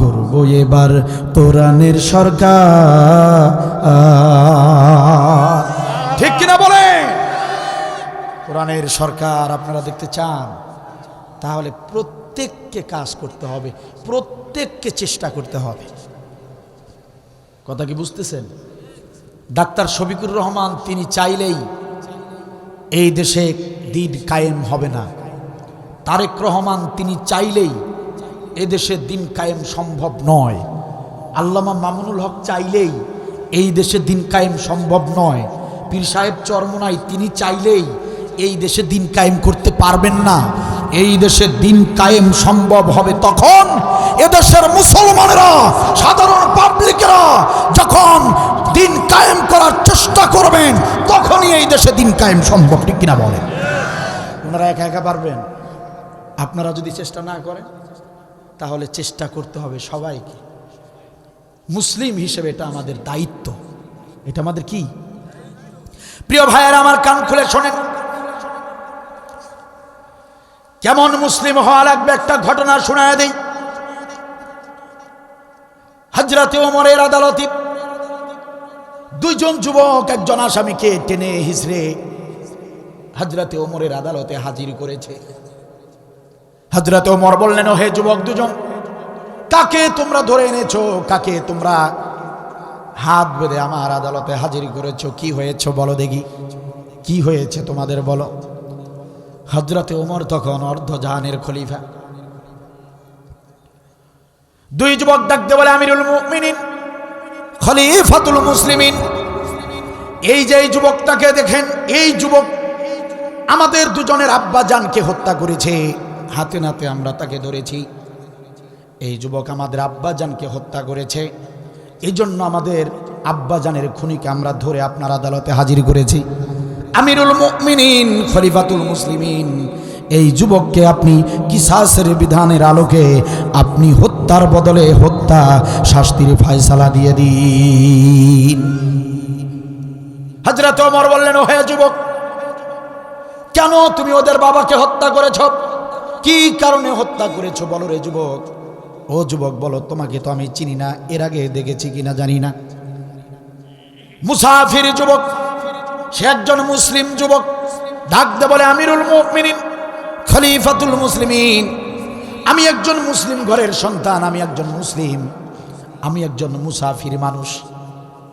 গর্ব এবার কোরআনের সরকার। ঠিক কিনা বলে? কোরআনের সরকার আপনারা দেখতে চান? তাহলে প্রত্যেককে কাজ করতে হবে, প্রত্যেককে চেষ্টা করতে হবে। কথা কি বুঝতেছেন? ডাক্তার শফিকুর রহমান তিনি চাইলেই এই দেশে দিন কায়েম হবে না। তারেক রহমান তিনি চাইলেই এদেশে দিন কায়েম সম্ভব নয়। আল্লামা মামুনুল হক চাইলেই এই দেশে দিন কায়েম সম্ভব নয়। পীর সাহেব চরমোনাই তিনি চাইলেই এই দেশে দিন কায়েম করতে পারবেন না। এই দেশে দিন কায়েম সম্ভব হবে তখন এদেশের মুসলমানেরা, সাধারণ পাবলিকেরা যখন দিন কায়েম করার চেষ্টা করবেন, তখনই এই দেশে দিন কায়েম সম্ভব। ঠিক কিনা বলেন? ওনারা একা একা পারবেন? আপনারা যদি চেষ্টা না করেন, তাহলে চেষ্টা করতে হবে সবাইকে। মুসলিম হিসেবে এটা আমাদের দায়িত্ব, এটা আমাদের কি? প্রিয় ভাইয়েরা আমার, কান খুলে শোনেন, কেমন মুসলিম হওয়া লাগবে একটা ঘটনা শোনায় দেই। হযরতে ওমরের আদালতে দুইজন যুবক একজন আসামিকে টেনে হিচড়ে হযরতে ওমরের আদালতে হাজির করেছে। হযরতে ওমর বললেন, ও হে যুবক দুজন, কাকে তোমরা ধরে এনেছো? কাকে তোমরা হাত বেঁধে আমার আদালতে হাজির করেছো? কি হয়েছে বলো দেখি, কি হয়েছে তোমাদের বলো। হযরতে ওমর তখন অর্ধজাহানের খলিফা। দুই যুবক ডাকতে বলে, আমিরুল মুমিনিন, খলিফাতুল মুসলিমিন, এই যে এই যুবকটাকে দেখেন, এই যুবক আমাদের দুজনের আব্বা জানকে হত্যা করেছে। হাতে নাতে আমরা তাকে ধরেছি। এই যুবক আমাদের আব্বা জানকে হত্যা করেছে, এই জন্য আমাদের আব্বা জানের খুনিকে আমরা ধরে আপনার আদালতে হাজির করেছি। আমিরুল মুমিনিন, খলিফাতুল মুসলিমিন, এই যুবককে আপনি কিসাসের বিধানের আলোকে আপনি হত্যার বদলে হত্যা শাস্তির ফয়সালা দিয়ে দিন। হযরত ওমর বললেন, ও হে যুবক, কেন তুমি ওদের বাবাকে হত্যা করেছ? কি কারণে হত্যা করেছো বলো রে যুবক। ও যুবক বলো, তোমাকে তো আমি চিনি না, এর আগে দেখেছি কিনা জানি না। মুসাফির যুবক, সে একজন মুসলিম যুবক, ডাকতে বলে, আমিরুল মুমিনিন, খলিফাতুল মুসলিমিন, আমি একজন মুসলিম ঘরের সন্তান, আমি একজন মুসলিম, আমি একজন মুসাফির মানুষ।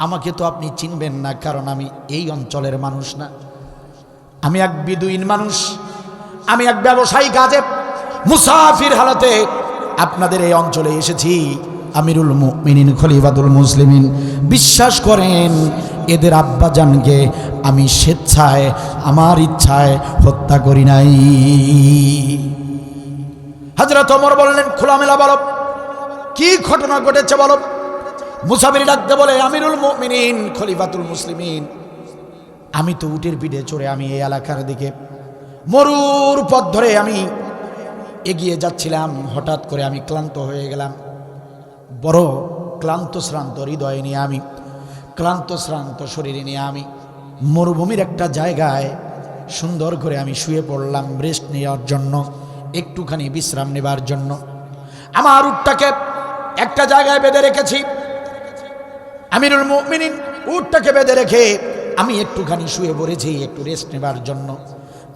আমাকে তো আপনি চিনবেন না, কারণ আমি এই অঞ্চলের মানুষ না। আমি এক বিদুইন মানুষ, আমি এক ব্যবসায়ী গাজেব। মুসাফির হালতে আপনাদের এই অঞ্চলে এসেছি। আমিরুল মুমিনিন খলিফাতুল মুসলিমিন বিশ্বাস করেন, এদের আব্বাজানকে আমি স্বেচ্ছায় আমার ইচ্ছায় হত্যা করি নাই। হযরত ওমর বললেন, খোলামেলা বলো, কি ঘটনা ঘটেছে বলো। মুসাফির ডাকতে বলে, আমিরুল মুমিনিন খলিফাতুল মুসলিমিন, আমি তো উটের পিঠে চড়ে আমি এই এলাকার দিকে মরুর পথ ধরে আমি এগিয়ে যাচ্ছিলাম। হঠাৎ করে আমি ক্লান্ত হয়ে গেলাম, বড় ক্লান্ত শ্রান্ত হৃদয় নিয়ে আমি, ক্লান্ত শ্রান্ত শরীরে নিয়ে আমি মরুভূমির একটা জায়গায় সুন্দর করে আমি শুয়ে পড়লাম রেস্ট নেওয়ার জন্য, একটুখানি বিশ্রাম নেবার জন্য। আমার উটটাকে একটা জায়গায় বেঁধে রেখেছি। আমিরুল মুমিনিন উটটাকে বেঁধে রেখে আমি একটুখানি শুয়ে পড়েছি একটু রেস্ট নেবার জন্য।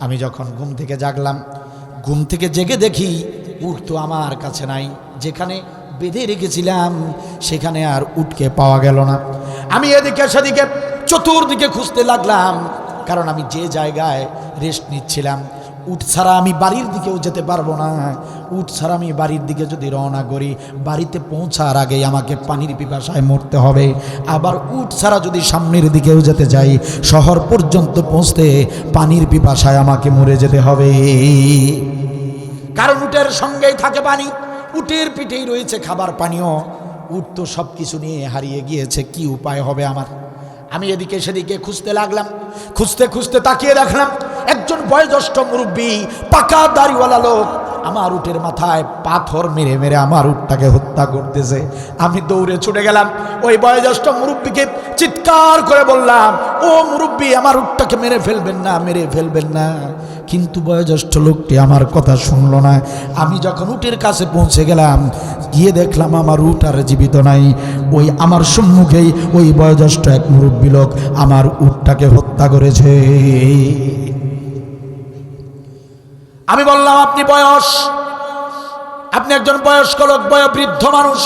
আমি যখন ঘুম থেকে জাগলাম, ঘুম থেকে জেগে দেখি উট তো আমার কাছে নাই, যেখানে বেঁধে রেখেছিলাম সেখানে আর উটকে পাওয়া গেল না। আমি এদিকে সেদিকে চতুর্দিকে খুঁজতে লাগলাম, কারণ আমি যে জায়গায় রেস্ট নিচ্ছিলাম উট ছাড়া আমি বাড়ির দিকেও যেতে পারবো না। উট ছাড়া আমি বাড়ির দিকে যদি রওনা করি, বাড়িতে পৌঁছার আগেই আমাকে পানির পিপাসায় মরতে হবে। আবার উট ছাড়া যদি সামনের দিকেও যেতে যাই, শহর পর্যন্ত পৌঁছতে পানির পিপাসায় আমাকে মরে যেতে হবে। কারণ উটের সঙ্গেই থাকে পানি, উটের পিঠেই রয়েছে খাবার পানীয়। উট তো সব কিছু নিয়ে হারিয়ে গিয়েছে, কি উপায় হবে আমার? আমি এদিকে সেদিকে খুঁজতে লাগলাম, খুঁজতে খুঁজতে তাকিয়ে দেখলাম একজন বয়োজ্যেষ্ঠ মুরব্বী পাকা দাড়িওয়ালা লোক আমার উটের মাথায় পাথর মেরে মেরে আমার উটটাকে হত্যা করতেছে। আমি দৌড়ে ছুটে গেলাম, ওই বয়োজ্যেষ্ঠ মুরব্বীকে চিৎকার করে বললাম, ও মুরব্বী, আমার উটটাকে মেরে ফেলবেন না, মেরে ফেলবেন না। কিন্তু বয়োজ্যেষ্ঠ লোকটি আমার কথা শুনলো না। আমি যখন উটের কাছে পৌঁছে গেলাম, গিয়ে দেখলাম আমার উট আর জীবিত নাই। ওই আমার সম্মুখেই ওই বয়োজ্যেষ্ঠ এক মুরব্বী লোক আমার উটটাকে হত্যা করেছে। আমি বললাম, আপনি বয়স, আপনি একজন বয়স্ক লোক, বয়োবৃদ্ধ মানুষ,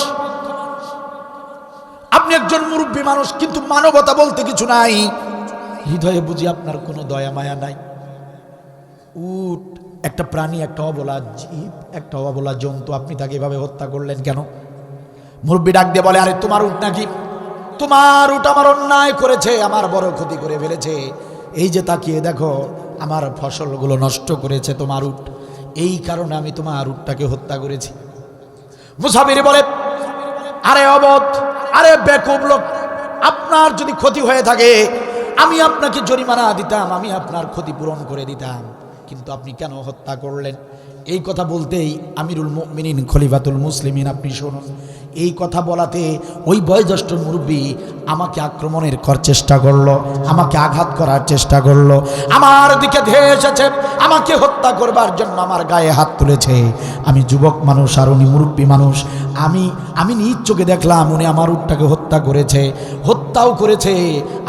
আপনি একজন মুরব্বী মানুষ, কিন্তু মানবতা বলতে কিছু নাই, হৃদয়ে বুঝি আপনার কোনো দয়া মায়া নাই? উট একটা প্রাণী, একটা অবলা জীব, একটা অবলা জন্তু, আপনি তাকে এভাবে হত্যা করলেন কেন? মুরব্বী ডাক দিয়ে বলে, আরে তোমার উট নাকি? তোমার উট আমার অন্যায় করেছে, আমার বড় ক্ষতি করে ফেলেছে। এই যে তাকিয়ে দেখো, আমার ফসলগুলো নষ্ট করেছে তোমার উট, এই কারণে আমি তোমার উটটাকে হত্যা করেছি। মুসাফির বলে, আরে অবধ, আরে বেকুব লোক, আপনার যদি ক্ষতি হয়ে থাকে আমি আপনাকে জরিমানা দিতাম, আমি আপনার ক্ষতিপূরণ করে দিতাম, কিন্তু আপনি কেন হত্যা করলেন? এই কথা বলতেই আমিরুল মুমিনিন খলিফাতুল মুসলিমিন, আপনি শুনুন, এই কথা বলাতে ওই বয়োজ্যেষ্ঠ মুরব্বী আমাকে আক্রমণের চেষ্টা করলো, আমাকে আঘাত করার চেষ্টা করলো, আমার দিকে ধেয়ে এসেছে, আমাকে হত্যা করবার জন্য আমার গায়ে হাত তুলেছে। আমি যুবক মানুষ আর উনি মুরব্বী মানুষ, আমি নিজ চোখে দেখলাম উনি আমার উটটাকে হত্যা করেছে, হত্যাও করেছে,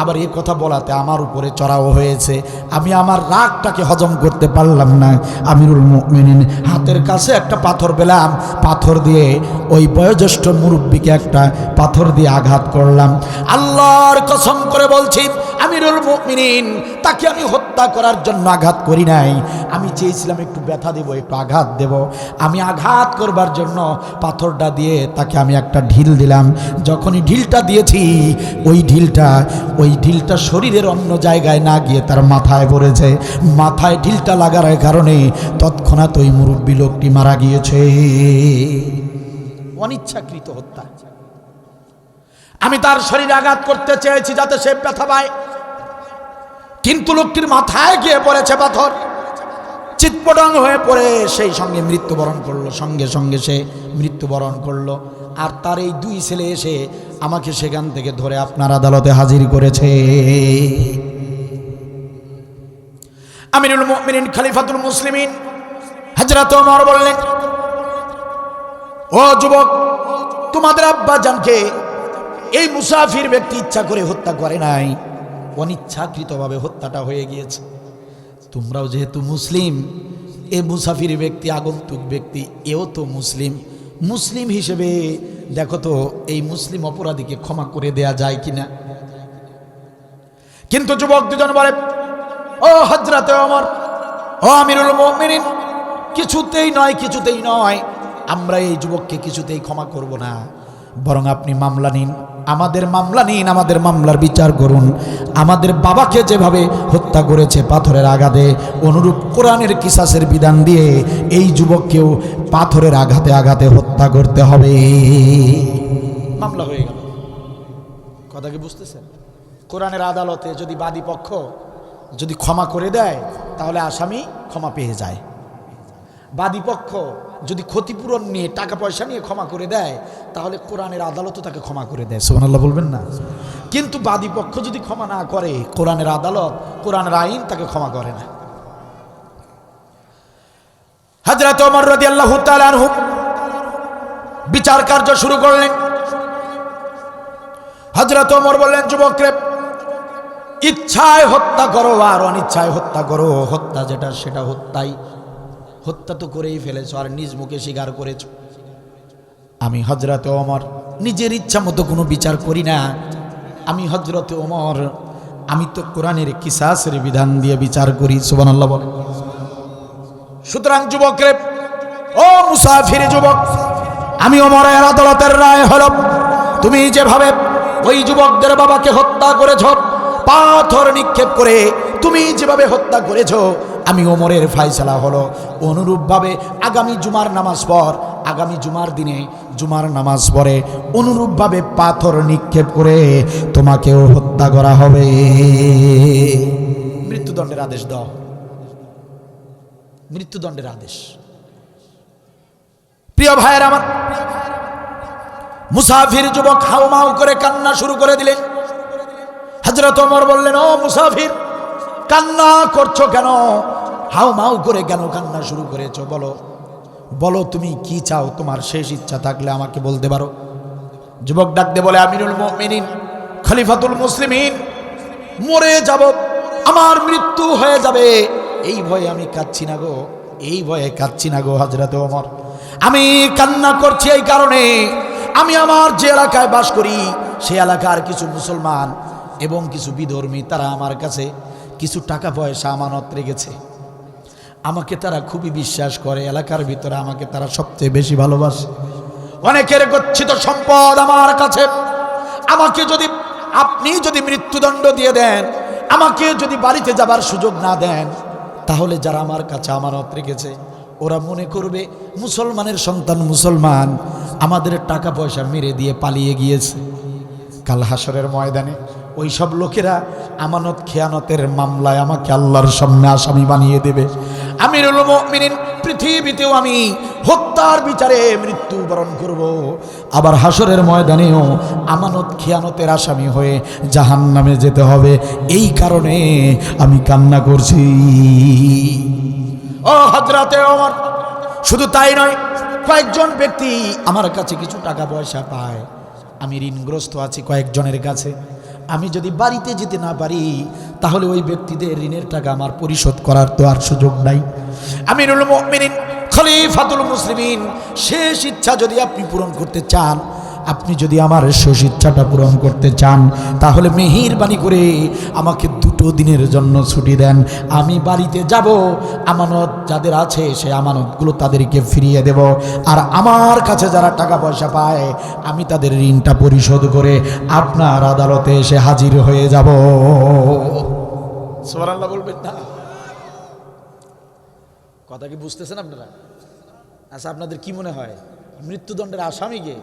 আবার এই কথা বলাতে আমার উপরে চড়াও হয়েছে। আমি আমার রাগটাকে হজম করতে পারলাম না। আমিরুল মুমিনিন হাতের কাছে একটা পাথর পেলাম, পাথর দিয়ে ওই বয়োজ্যেষ্ঠ মুরব্বীকে একটা পাথর দিয়ে আঘাত করলাম। আল্লাহর কসম করে বলছি, আমিরুল মুমিনিন তাকে আমি হত্যা করার জন্য আঘাত করি নাই। আমি চেয়েছিলাম একটু ব্যথা দেব, একটু আঘাত দেব। আমি আঘাত করবার জন্য পাথরটা দিয়ে তাকে আমি একটা ঢিল দিলাম। যখনই ঢিলটা দিয়েছি, ওই ঢিলটা শরীরের অন্য জায়গায় না গিয়ে তার মাথায় পড়েছে। মাথায় ঢিলটা লাগার কারণে তৎক্ষণাৎ ওই মুরব্বী লোকটি মারা গিয়েছে। অনিচ্ছাকৃত হত্যা। আমি তার শরীরে আঘাত করতে চেয়েছি যাতে সে ব্যথা পায়, কিন্তু লোকটির মাথায় গিয়ে পড়েছে পাথর, চিৎপটাং হয়ে পড়ে সেই সঙ্গে মৃত্যুবরণ করলো, সঙ্গে সঙ্গে সে মৃত্যুবরণ করলো। আর তার এই দুই ছেলে এসে আমাকে সেখান থেকে ধরে আপনার আদালতে হাজির করেছে। আমিরুল মুমিনিন খলিফাতুল মুসলিমিন হযরত ওমর বললেন, ও যুবক, তোমাদের আব্বা জানকে এই মুসাফির ব্যক্তি ইচ্ছা করে হত্যা করে নাই, অনিচ্ছাকৃতভাবে হত্যাটা হয়ে গিয়েছে। তোমরাও যেহেতু মুসলিম, এ মুসাফির ব্যক্তি আগন্তুক ব্যক্তি, এও তো মুসলিম, মুসলিম হিসেবে দেখো তো এই মুসলিম অপরাধীকে ক্ষমা করে দেয়া যায় কিনা। কিন্তু যুবক দুজন বলে, ও হযরতে ওমর, ও আমিরুল মুমিনিন, কিছুতেই নয়, কিছুতেই নয়, আমরা এই যুবককে কিছুতেই ক্ষমা করব না, বরং আপনি মামলা নিন, আমাদের মামলা নিন, আমাদের মামলার বিচার করুন। আমাদের বাবাকে যেভাবে হত্যা করেছে পাথরের আঘাতে, অনুরূপ কোরআনের কিসাসের বিধান দিয়ে এই যুবককেও পাথরের আঘাতে আঘাতে হত্যা করতে হবে। মামলা হয়ে গেল। কথা কি বুঝতেছেন? কোরআনের আদালতে যদি বাদী পক্ষ যদি ক্ষমা করে দেয় তাহলে আসামি ক্ষমা পেয়ে যায়। বাদী পক্ষ যদি ক্ষতিপূরণ নিয়ে টাকা পয়সা নিয়ে ক্ষমা করে দেয় তাহলে কোরআনের আদালতও তাকে ক্ষমা করে দেয়। সুবহানাল্লাহ বলবেন না? কিন্তু বাদী পক্ষ যদি ক্ষমা না করে, কোরআনের আদালত, কোরআনের আইন তাকে ক্ষমা করে না। হযরত ওমর রাদিয়াল্লাহু তাআলা আনহু বিচার কার্য শুরু করলেন। হযরত ওমর বললেন, যুবকরে ইচ্ছায় হত্যা করো আর অনিচ্ছায় হত্যা করো, হত্যা যেটা সেটা হত্যাই, হত্যা তো করেই ফেলেছ আর নিজ মুখে স্বীকার করেছ। আমি হযরত ওমর নিজের ইচ্ছা মতো কোনো বিচার করি না। আমি হযরত ওমর, আমি তো কোরআনের কিসাসের বিধান দিয়ে বিচার করি। সুবহানাল্লাহ বলেন। সুতরাং যুবকরে, ও মুসাফির যুবক, আমি ওমরের আদালতের রায় হলো তুমি যেভাবে ওই যুবকদের বাবাকে হত্যা করেছ, পাথর নিক্ষেপ করে তুমি যেভাবে হত্যা করেছ, আমি ওমরের ফায়সালা হলো অনুরূপভাবে আগামী জুমার নামাজ পর, আগামী জুমার দিনে জুমার নামাজ পরে অনুরূপভাবে পাথর নিক্ষেপ করে তোমাকেও হত্যা করা হবে, মৃত্যুদণ্ডের আদেশ দাও, মৃত্যুদণ্ডের আদেশ। প্রিয় ভাইয়ের আমার, মুসাফির যুবক হাউমাউ করে কান্না শুরু করে দিলেন। হযরত ওমর বললেন, ও মুসাফির, কান্না করছো কেন? হাউমাউ করে কেন কান্না শুরু করেছো? বলো, বলো তুমি কি চাও? তোমার শেষ ইচ্ছা থাকলে আমাকে বলতে পারো। যুবক ডাক দিয়ে বলে, আমিরুল মুমিনিন, খলিফাতুল মুসলিমিন, মরে যাব, আমার মৃত্যু হয়ে যাবে, এই ভয়ে আমি কাঁদছি না গো, এই ভয়ে কাঁদছি না গো হযরত ওমর। আমি কান্না করছি এই কারণে, আমি আমার যে এলাকায় বাস করি সেই এলাকার কিছু মুসলমান এবং কিছু বিধর্মী, তারা আমার কাছে কিছু টাকা পয়সা আমানত রেখেছে। আমাকে তারা খুবই বিশ্বাস করে, এলাকার ভিতরে আমাকে তারা সবচেয়ে বেশি ভালোবাসে। অনেকের গচ্ছিত সম্পদ আমার কাছে। আমাকে যদি আপনি যদি মৃত্যুদণ্ড দিয়ে দেন, আমাকে যদি বাড়িতে যাবার সুযোগ না দেন, তাহলে যারা আমার কাছে আমানত রেখেছে ওরা মনে করবে মুসলমানের সন্তান মুসলমান আমাদের টাকা পয়সা মেরে দিয়ে পালিয়ে গিয়েছে। কাল হাসরের ময়দানে ওই সব লোকেরা আমানত খেয়ানতের মামলায় আমাকে আল্লাহর সামনে আসামি বানিয়ে দেবে। আমিরুল মুমিনিন, পৃথিবীতেও আমি হত্যার বিচারে মৃত্যুবরণ করব, আবার হাসরের ময়দানেও আমানত খেয়ানতের আসামি হয়ে জাহান্নামে যেতে হবে। এই কারণে আমি কান্না করছি। ও হযরতে ওমর, শুধু তাই নয়, কয়েকজন ব্যক্তি আমার কাছে কিছু টাকা পয়সা পায়। আমি ঋণগ্রস্ত আছি কয়েকজনের কাছে। আমি যদি বাড়িতে যেতে না পারি তাহলে ওই ব্যক্তিদের ঋণের টাকা আমার পরিশোধ করার তো আর সুযোগ নাই। আমিরুল মুমিনিন, খলিফাতুল মুসলিমিন, শেষ ইচ্ছা যদি আপনি পূরণ করতে চান, আপনি যদি আমার শেষ ইচ্ছাটা পূরণ করতে চান, তাহলে মেহেরবানি করে আমাকে 2 দিনের জন্য ছুটি দেন। আমি বাড়িতে যাব, আমানত যাদের আছে সেই আমানতগুলো তাদেরকে ফিরিয়ে দেব, আর আমার কাছে যারা টাকা পয়সা পায় আমি তাদের ঋণটা পরিশোধ করে আপনার আদালতে এসে হাজির হয়ে যাব। সুবহানাল্লাহ বলবেন না? কথা কি বুঝতেছেন আপনারা? আচ্ছা, আপনাদের কি মনে হয় মৃত্যুদণ্ডের আসামিকে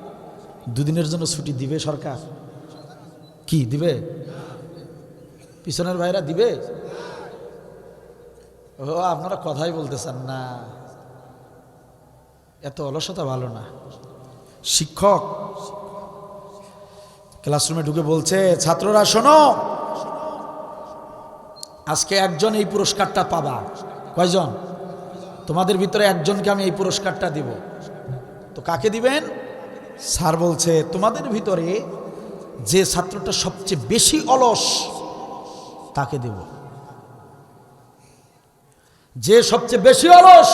2 দিনের জন্য ছুটি দিবে সরকার? কি দিবে? পিছনের ভাইরা দিবে? ও, আপনারা কথাই বলতেছেন না। এত অলসতা ভালো না। শিক্ষক ক্লাসরুমে ঢুকে বলছে, ছাত্ররা শোনো, আজকে একজন এই পুরস্কারটা পাবা। কয়জন? তোমাদের ভিতরে একজনকে আমি এই পুরস্কারটা দিব। তো কাকে দিবেন? স্যার বলছে, তোমাদের ভিতরে যে ছাত্রটা সবচেয়ে বেশি অলস তাকে দেব। যে সবচেয়ে বেশি অলস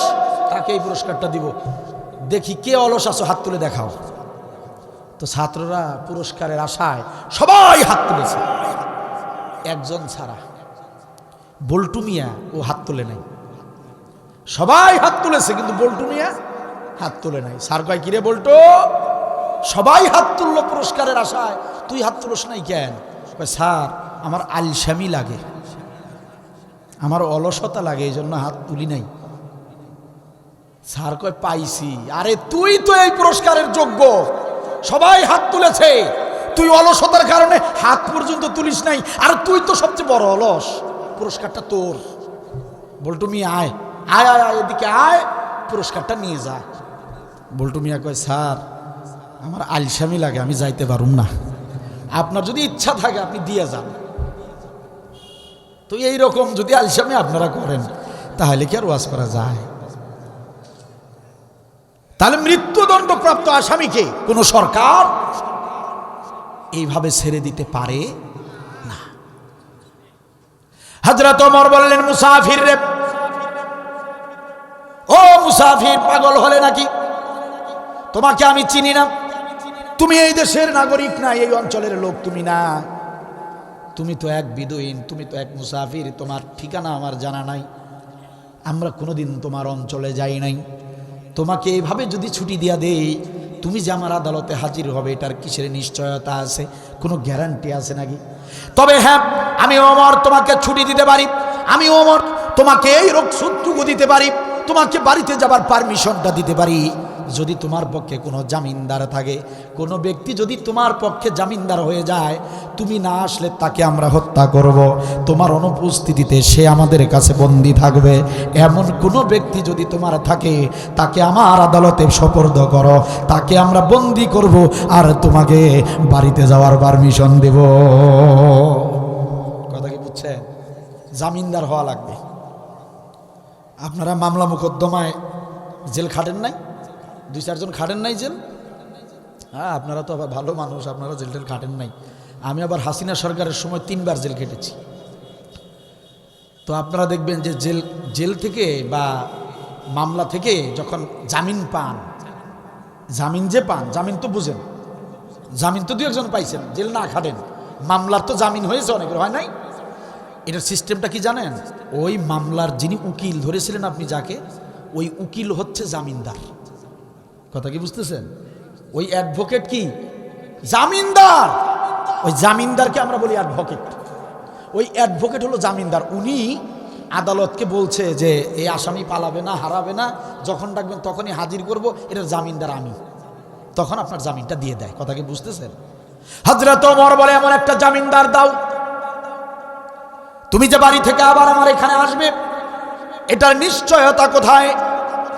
তাকে এই পুরস্কারটা দিব। দেখি কে অলস আছো, হাত তুলে দেখাও। তো ছাত্ররা পুরস্কারের আশায় সবাই হাত তুলেছে, একজন ছাড়া, বল্টু মিয়া, ও হাত তুলে নাই। সবাই হাত তুলেছে, কিন্তু বল্টু মিয়া হাত তুলে নাই। স্যার কয়, কিরে বল্টু, সবাই হাত তুললো পুরস্কারের আশায়, তুই হাত তুলস নাই কেন? কয়, স্যার আমার আলসামি লাগে, আমার অলসতা লাগে, এই জন্য হাত তুলি নাই। স্যার কয়, পাইছি। আরে তুই তো এই পুরস্কারের যোগ্য, সবাই হাত তুলেছে, তুই অলসতার কারণে হাত পর্যন্ত তুলিস নাই। আর তুই তো সবচেয়ে বড় অলস, পুরস্কারটা তোর। বল্টু মিয়া আয় আয় আয় আয়, এদিকে আয়, পুরস্কারটা নিয়ে যা। বল্টু মিয়া কয়, স্যার আমার আলসামি লাগে, আমি যাইতে পারুম না, আপনার যদি ইচ্ছা থাকে আপনি দিয়ে যান। তো এইরকম যদি আলসামি আপনারা করেন, তাহলে কি আর ওয়াজ করা যায়? তাহলে মৃত্যুদণ্ডপ্রাপ্ত আসামিকে কোন সরকার এইভাবে ছেড়ে দিতে পারে না। হযরত ওমর বললেন, মুসাফির রে, ও মুসাফির, পাগল হলে নাকি? তোমাকে আমি চিনি না, তুমি এই দেশের নাগরিক না, এই অঞ্চলের লোক তুমি না, তুমি তো এক বিদুইন, তুমি তো এক মুসাফির, তোমার ঠিকানা আমার জানা নাই, আমরা কোনোদিন তোমার অঞ্চলে যাই নাই। তোমাকে এইভাবে যদি ছুটি দিয়া দেই, তুমি যে আমার আদালতে হাজির হবে, এটার কিসের নিশ্চয়তা আছে? কোনো গ্যারান্টি আছে নাকি? তবে হ্যাঁ, আমি ওমর তোমাকে ছুটি দিতে পারি, আমি ওমর তোমাকে এই রোগসুযোগও দিতে পারি, তোমাকে বাড়িতে যাবার পারমিশনটা দিতে পারি, যদি তোমার পক্ষে কোনো জামিনদার থাকে। কোনো ব্যক্তি যদি তোমার পক্ষে জামিনদার হয়ে যায়, তুমি না আসলে তাকে আমরা হত্যা করব, তোমার অনুপস্থিতিতে সে আমাদের কাছে বন্দী থাকবে। এমন কোনো ব্যক্তি যদি তোমার থাকে, তাকে আমার আদালতে সোপর্দ করো, তাকে আমরা বন্দী করব, আর তোমাকে বাড়িতে যাওয়ার পারমিশন দেব। কথা কি বুঝছেন? জামিনদার হওয়া লাগবে। আপনারা মামলা মোকদ্দমায় জেল খাটেন নাই? 2-4 জন খাটেন নাই জেল? হ্যাঁ, আপনারা তো আবার ভালো মানুষ, আপনারা জেল টেল খাটেন নাই। আমি আবার হাসিনা সরকারের সময় 3বার জেল কেটেছি। তো আপনারা দেখবেন যে জেল থেকে বা মামলা থেকে যখন জামিন পান, জামিন যে পান, জামিন তো বুঝেন, জামিন তো 2-1 জন পাইছেন, জেল না খাটেন, মামলার তো জামিন হয়েছে, অনেকের হয় নাই। এটার সিস্টেমটা কি জানেন? ওই মামলার যিনি উকিল ধরেছিলেন আপনি যাকে, ওই উকিল হচ্ছে জামিনদার। কথা কি বুঝতেছেন? ওই অ্যাডভোকেট কি? জামিনদার। ওই জামিনদারকে আমরা বলি অ্যাডভোকেট। ওই অ্যাডভোকেট হলো জামিনদার। উনি আদালতকে বলছে যে এই আসামি পালাবে না, হারাবে না, যখন ডাকবেন তখনই হাজির করব, এটার জামিনদার আমি, তখন আপনার জামিনটা দিয়ে দেয়। কথা কি বুঝতেছেন? হযরত ওমর বলে, এমন একটা জামিনদার দাও, তুমি যে বাড়ি থেকে আবার আমার এখানে আসবে, এটার নিশ্চয়তা কোথায়?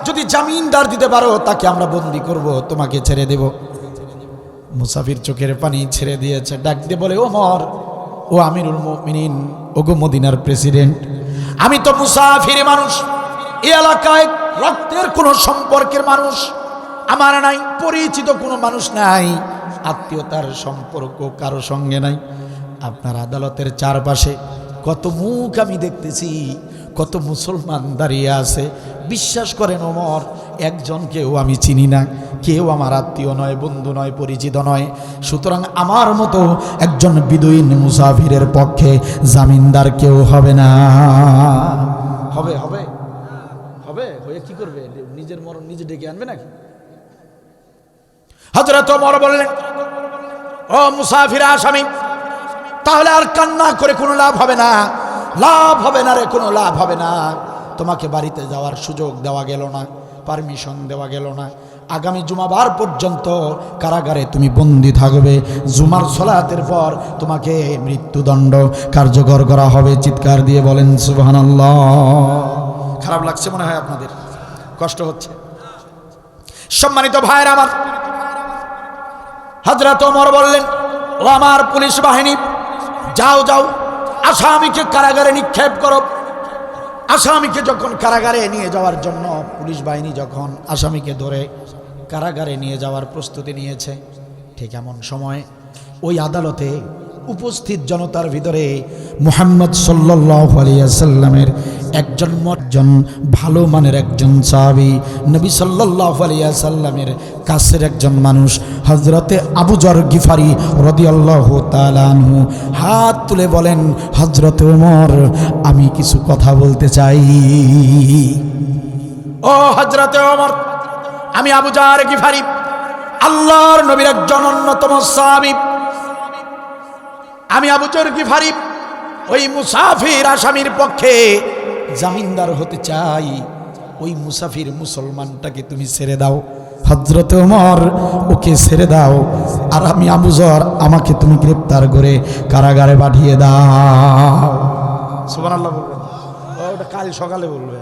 যদি জামিনদার দিতে পারো, তাকে আমরা বন্দী করব, তোমাকে ছেড়ে দেব। মুসাফির চোখের পানি ছেড়ে দিয়েছে, ডাক দিয়ে বলে, ওমর, ও আমিরুল মুমিনিন, ওগো মদিনার প্রেসিডেন্ট, আমি তো মুসাফির মানুষ, এই এলাকায় রক্তের কোনো সম্পর্কের মানুষ আমার নাই, পরিচিত কোনো মানুষ নাই, আত্মীয়তার সম্পর্ক কারো সঙ্গে নাই। আপনার আদালতের চারপাশে কত মুখ আমি দেখতেছি, কত মুসলমান দাঁড়িয়ে আছে, বিশ্বাস করেন ওমর, একজনকেও আমি চিনি না, কেউ আমার আত্মীয় নয়, বন্ধু নয়, পরিচিত নয়। সুতরাং আমার মতো একজন বিদুইন মুসাফিরের পক্ষে জামিনদার কেউ হবে না। হবে হবে হবে হয়ে কি করবে? নিজের মরণ নিজে ডেকে আনবে নাকি? হযরত ওমর বললেন, ও মুসাফির আসামি, তাহলে আর কান্না করে কোনো লাভ হবে না, লাভ হবে না রে, কোনো লাভ হবে না। তোমাকে বাড়িতে যাওয়ার সুযোগ দেওয়া গেল না, পারমিশন দেওয়া গেল না। আগামী জুমাবার পর্যন্ত কারাগারে তুমি বন্দী থাকবে। জুমার সালাতের পর তোমাকে মৃত্যুদণ্ড কার্যকর করা হবে। চিৎকার দিয়ে বলেন সুবহানাল্লাহ। খারাপ লাগছে মনে হয় আপনাদের, কষ্ট হচ্ছে? সম্মানিত ভাইরা আমার, হযরত ওমর বললেন, ও আমার পুলিশ বাহিনী, যাও যাও, আসামিকে কারাগারে নিক্ষেপ করো। আসামিকে যখন কারাগারে নিয়ে যাওয়ার জন্য পুলিশ বাহিনী যখন আসামিকে ধরে কারাগারে নিয়ে যাওয়ার প্রস্তুতি নিয়েছে, ঠিক এমন সময় ওই আদালতে উপস্থিত জনতার ভিতরে মুহাম্মদ সাল্লাল্লাহু আলাইহি ওয়াসাল্লামের একজন ভালো মানের একজন সাহাবী, নবী সাল্লাল্লাহু আলাইহি ওয়াসাল্লামের কাছের একজন মানুষ, হযরতে আবু যর গিফারি রাদিয়াল্লাহু তাআলা আনহু হাত তুলে বলেন, হযরত ওমর, আমি কিছু কথা বলতে চাই। ও হযরতে ওমর, আমি আবু জার গিফারি, আল্লাহর নবীর একজন অন্যতম সাহাবী। আমি আবু জার গিফারি ওই মুসাফির আসামির পক্ষে জামিনদার হতে চাই। ওই মুসাফির মুসলমানটাকে তুমি ছেড়ে দাও। হযরত ওমর, ওকে ছেড়ে দাও, আর আমি আবু যর, আমাকে তুমি গ্রেফতার করে কারাগারে পাঠিয়ে দাও। সুবহানাল্লাহ বলবেন, ওটা কাল সকালে বলবে।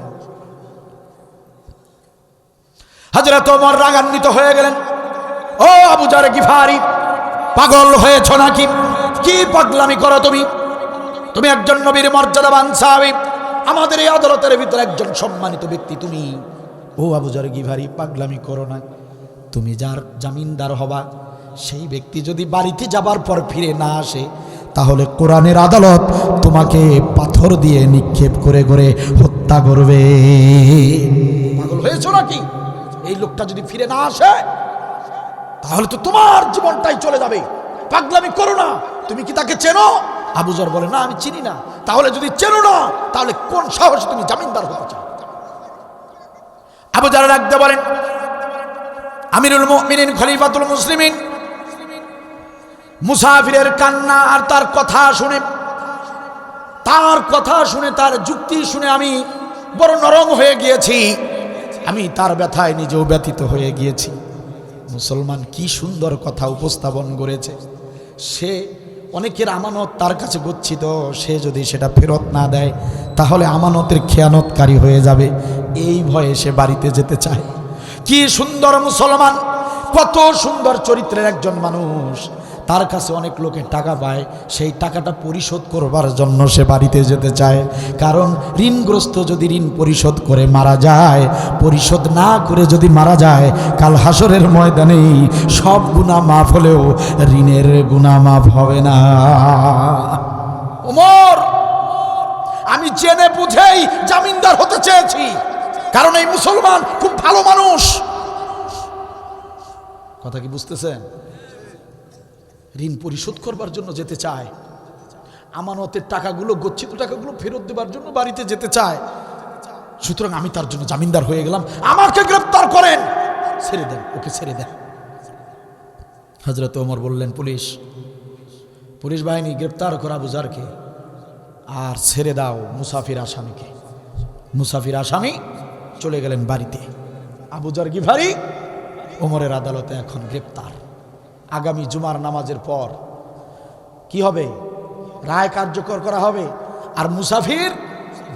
হযরত ওমর রাগান্বিত হয়ে গেলেন। ও আবু যর গিফারি, পাগল হয়েছ নাকি? কি পাগলামি করো তুমি? তুমি একজন নবীর মর্যাদাবান সাহাবী, আমাদের এই আদালতের ভিতরে একজন সম্মানিত ব্যক্তি তুমি। ও আবু যর গিফারি, পাগলামি করো না। তুমি যার জামিনদার হবা, সেই ব্যক্তি যদি বাড়িতে যাবার পর ফিরে না আসে, তাহলে কোরআনের আদালত তোমাকে পাথর দিয়ে নিক্ষেপ করে করে হত্যা করবে। পাগল হয়েছ নাকি? এই লোকটা যদি ফিরে না আসে, তাহলে তো তোমার জীবনটাই চলে যাবে। পাগলামি করো না। তুমি কি তাকে চেনো? আবু যর বলে, না আমি চিনি না। তাহলে যদি চেনো না, তাহলে কোন সাহসে তুমি জামিনদার হতে চাও? আবু যর রাখতে বলেন, আমিরুল মুমিনিন খলিফাতুল মুসলিমিন মুসাফিরের কান্না আর তার কথা শুনে, তার যুক্তি শুনে আমি বড় নরম হয়ে গিয়েছি। আমি তার ব্যথায় নিজেও ব্যথিত হয়ে গিয়েছি। মুসলমান কি সুন্দর কথা উপস্থাপন করেছে। সে অনেকের আমানত তার কাছে গচ্ছিত, সে যদি সেটা ফেরত না দেয় তাহলে আমানতের খেয়ানতকারী হয়ে যাবে। এই ভয়ে সে বাড়িতে যেতে চায়। কি সুন্দর মুসলমান, কত সুন্দর চরিত্রের একজন মানুষ। তার কাছে অনেক লোকে টাকা পায়, সেই টাকাটা পরিশোধ করবার জন্য সে বাড়িতে যেতে চায়। কারণ ঋণগ্রস্ত যদি ঋণ পরিশোধ করে মারা যায়, পরিশোধ না করে যদি মারা যায়, কাল হাসরের ময়দানে সব গুনাহ মাফ হলেও ঋণের গুনাহ মাফ হবে না। ওমর, আমি জেনে বুঝেই জামিনদার হতে চেয়েছি, কারণ এই মুসলমান খুব ভালো মানুষ। কথা কি বুঝতেছেন? ঋণ পরিশোধ করবার জন্য যেতে চায়, আমানতের টাকাগুলো, গচ্ছিত টাকাগুলো ফেরত দেবার জন্য বাড়িতে যেতে চায়। সুতরাং আমি তার জন্য জামিনদার হয়ে গেলাম। আমাকে গ্রেফতার করেন, ছেড়ে দেন, ওকে ছেড়ে দেন। হযরত ওমর বললেন, পুলিশ বাহিনী গ্রেফতার করা আবু যরকে, আর ছেড়ে দাও মুসাফির আসামিকে। মুসাফির আসামি চলে গেলেন বাড়িতে। আবু যর গিফারি ওমরের আদালতে এখন গ্রেফতার। আগামী জুমার নামাজের পর কি হবে? রায় কার্যকর করা হবে। আর মুসাফির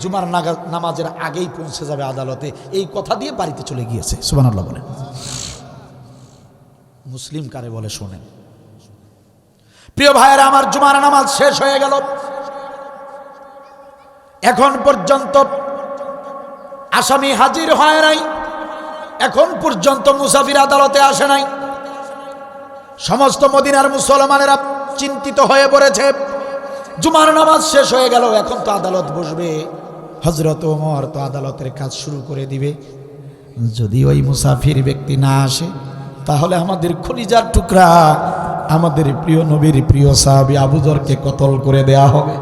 জুমার নামাজের আগেই পৌঁছে যাবে আদালতে। এই কথা দিয়ে বাড়িতে চলে গিয়েছে। সুবহানাল্লাহ বলেন। মুসলিম কারে বলে শোনেন। প্রিয় ভাইয়েরা আমার, জুমার নামাজ শেষ হয়ে গেল। এখন পর্যন্ত আসামি হাজির হয় নাই, এখন পর্যন্ত মুসাফির আদালতে আসে নাই। সমস্ত মদিনার মুসলমানেরা চিন্তিত হয়ে পড়েছে। জুমার নামাজ শেষ হয়ে গেল, এখন তো আদালত বসবে। হযরত ওমর তো আদালতের কাজ শুরু করে দিবে। যদি ওই মুসাফির ব্যক্তি না আসে, তাহলে আমাদের খলিজার টুকরা, আমাদের প্রিয় নবীর প্রিয় সাহাবী আবু যরকে কতল করে দেয়া হবে।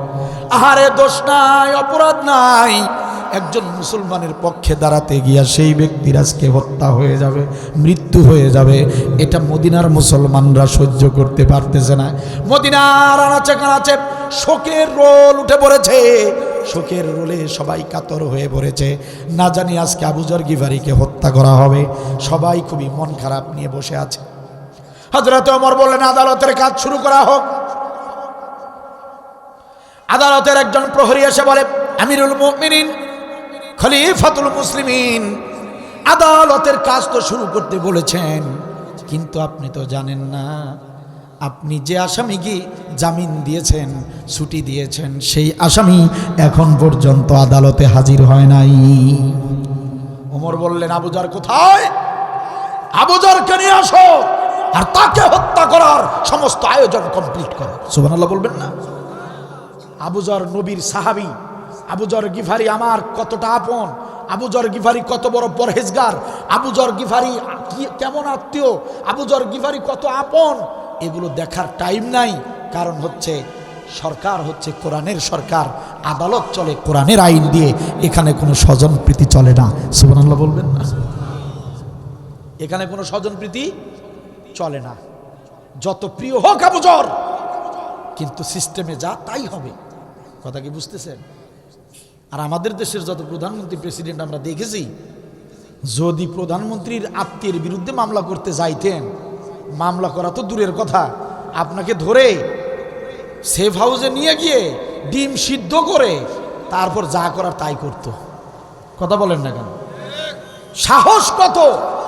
আহারে, দোষ নাই, অপরাধ নাই। একজন মুসলমানের পক্ষে দাঁড়াতে গিয়া সেই ব্যক্তির আজকে হত্যা হয়ে যাবে, মৃত্যু হয়ে যাবে। এটা মদিনার মুসলমানরা সহ্য করতে পারতেছে না। মদিনার আনাচে কানাচে শোকের রোল উঠে পড়েছে। শোকের রোলে সবাই কাতর হয়ে পড়েছে। না জানি আজকে আবু যর গিফারিকে হত্যা করা হবে। সবাই খুবই মন খারাপ নিয়ে বসে আছে। হযরত ওমর বললেন, আদালতের কাজ শুরু করা হোক। আদালতের একজন প্রহরী এসে বলে, আমিরুল মুমিনিন খলিফাতুল মুসলিমিন, আদালতের কাজ তো শুরু করতে বলেছেন, কিন্তু আপনি তো জানেন না, আপনি যে আসামিকে জামিন দিয়েছেন, ছুটি দিয়েছেন, সেই আসামি এখন পর্যন্ত আদালতে হাজির হয় নাই। ওমর বললেন, আবু যর কোথায়? আবু যরকে নিয়ে আসো, আর তাকে হত্যা করার সমস্ত আয়োজন কমপ্লিট করো। সুবহানাল্লাহ বলবেন না? আবু যর নবীর সাহাবী। আবু যর গিফারি আমার কতটা আপন, আবু যর গিফারি কত বড় পরহেজগার, আবু যর গিফারি কেমন আত্মীয়, আবু যর গিফারি কত আপন, এগুলো দেখার টাইম নাই। কারণ হচ্ছে সরকার হচ্ছে কোরআনের সরকার, আদালত চলে কোরআনের আইন দিয়ে, এখানে কোনো স্বজনপ্রীতি চলে না। সুবহানাল্লাহ বলবেন না? এখানে কোনো স্বজনপ্রীতি চলে না। যত প্রিয় হোক আবু যর, কিন্তু সিস্টেমে যা তাই হবে। কথা কি বুঝতেছেন? আর আমাদের দেশের যত প্রধানমন্ত্রী প্রেসিডেন্ট আমরা দেখেছি, যদি প্রধানমন্ত্রীর আত্মীয়ের বিরুদ্ধে মামলা করতে যাইতেন, মামলা করা তো দূরের কথা, আপনাকে ধরে সেফ হাউসে নিয়ে গিয়ে ডিম সিদ্ধ করে তারপর যা করার তাই করত। কথা বলেন না কেন? সাহস কত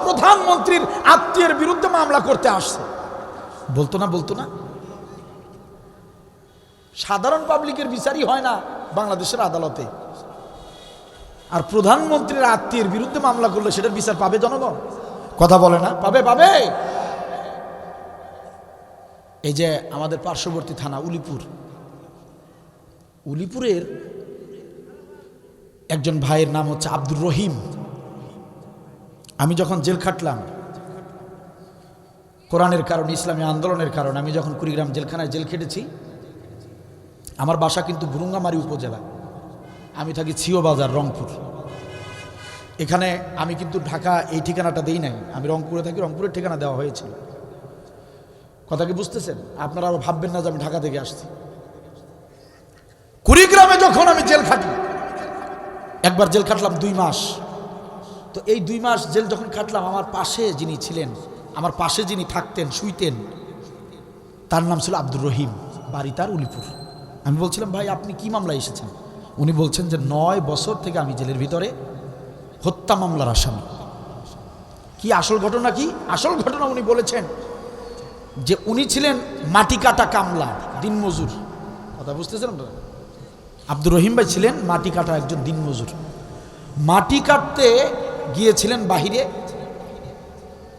প্রধানমন্ত্রীর আত্মীয়ের বিরুদ্ধে মামলা করতে আসছে, বলতো না? বলতো না? সাধারণ পাবলিকের বিচারই হয় না বাংলাদেশের আদালতে, আর প্রধানমন্ত্রীর আত্মীয়ের বিরুদ্ধে মামলা করলে সেটার বিচার পাবে জনগণ? কথা বলে না? পাবে, পাবে। এই যে আমাদের পার্শ্ববর্তী থানা উলিপুরের একজন ভাইয়ের নাম হচ্ছে আব্দুর রহিম। আমি যখন জেল খাটলাম কোরআনের কারণে, ইসলামী আন্দোলনের কারণে, আমি যখন কুড়িগ্রাম জেলখানায় জেল খেটেছি, আমার বাসা কিন্তু বুরুঙ্গামারী উপজেলা, আমি থাকি ছিও বাজার, রংপুর। এখানে আমি কিন্তু ঢাকা এই ঠিকানাটা দেই নাই, আমি রংপুরে থাকি, রংপুরের ঠিকানা দেওয়া হয়েছিল। কথা কি বুঝতেছেন? আপনারা আবার ভাববেন না যে আমি ঢাকা থেকে আসছি। কুড়িগ্রামে যখন আমি জেল খাটি, একবার জেল খাটলাম 2 মাস। তো এই 2 মাস জেল যখন খাটলাম, আমার পাশে যিনি ছিলেন, আমার পাশে যিনি থাকতেন, শুইতেন, তার নাম ছিল আব্দুর রহিম, বাড়ি তার উলিপুর। আমি বলছিলাম, ভাই আপনি কি মামলায় এসেছেন? উনি বলছেন যে 9 বছর থেকে আমি জেলের ভিতরে, হত্যা মামলার আসামি। কি আসল ঘটনা? কি আসল ঘটনা? উনি বলেছেন যে উনি ছিলেন মাটি কাটা কামলা, দিনমজুর। কথা বুঝতেছেন আপনারা? আব্দুর রহিম ভাই ছিলেন মাটি কাটা একজন দিনমজুর। মাটি কাটতে গিয়েছিলেন বাহিরে।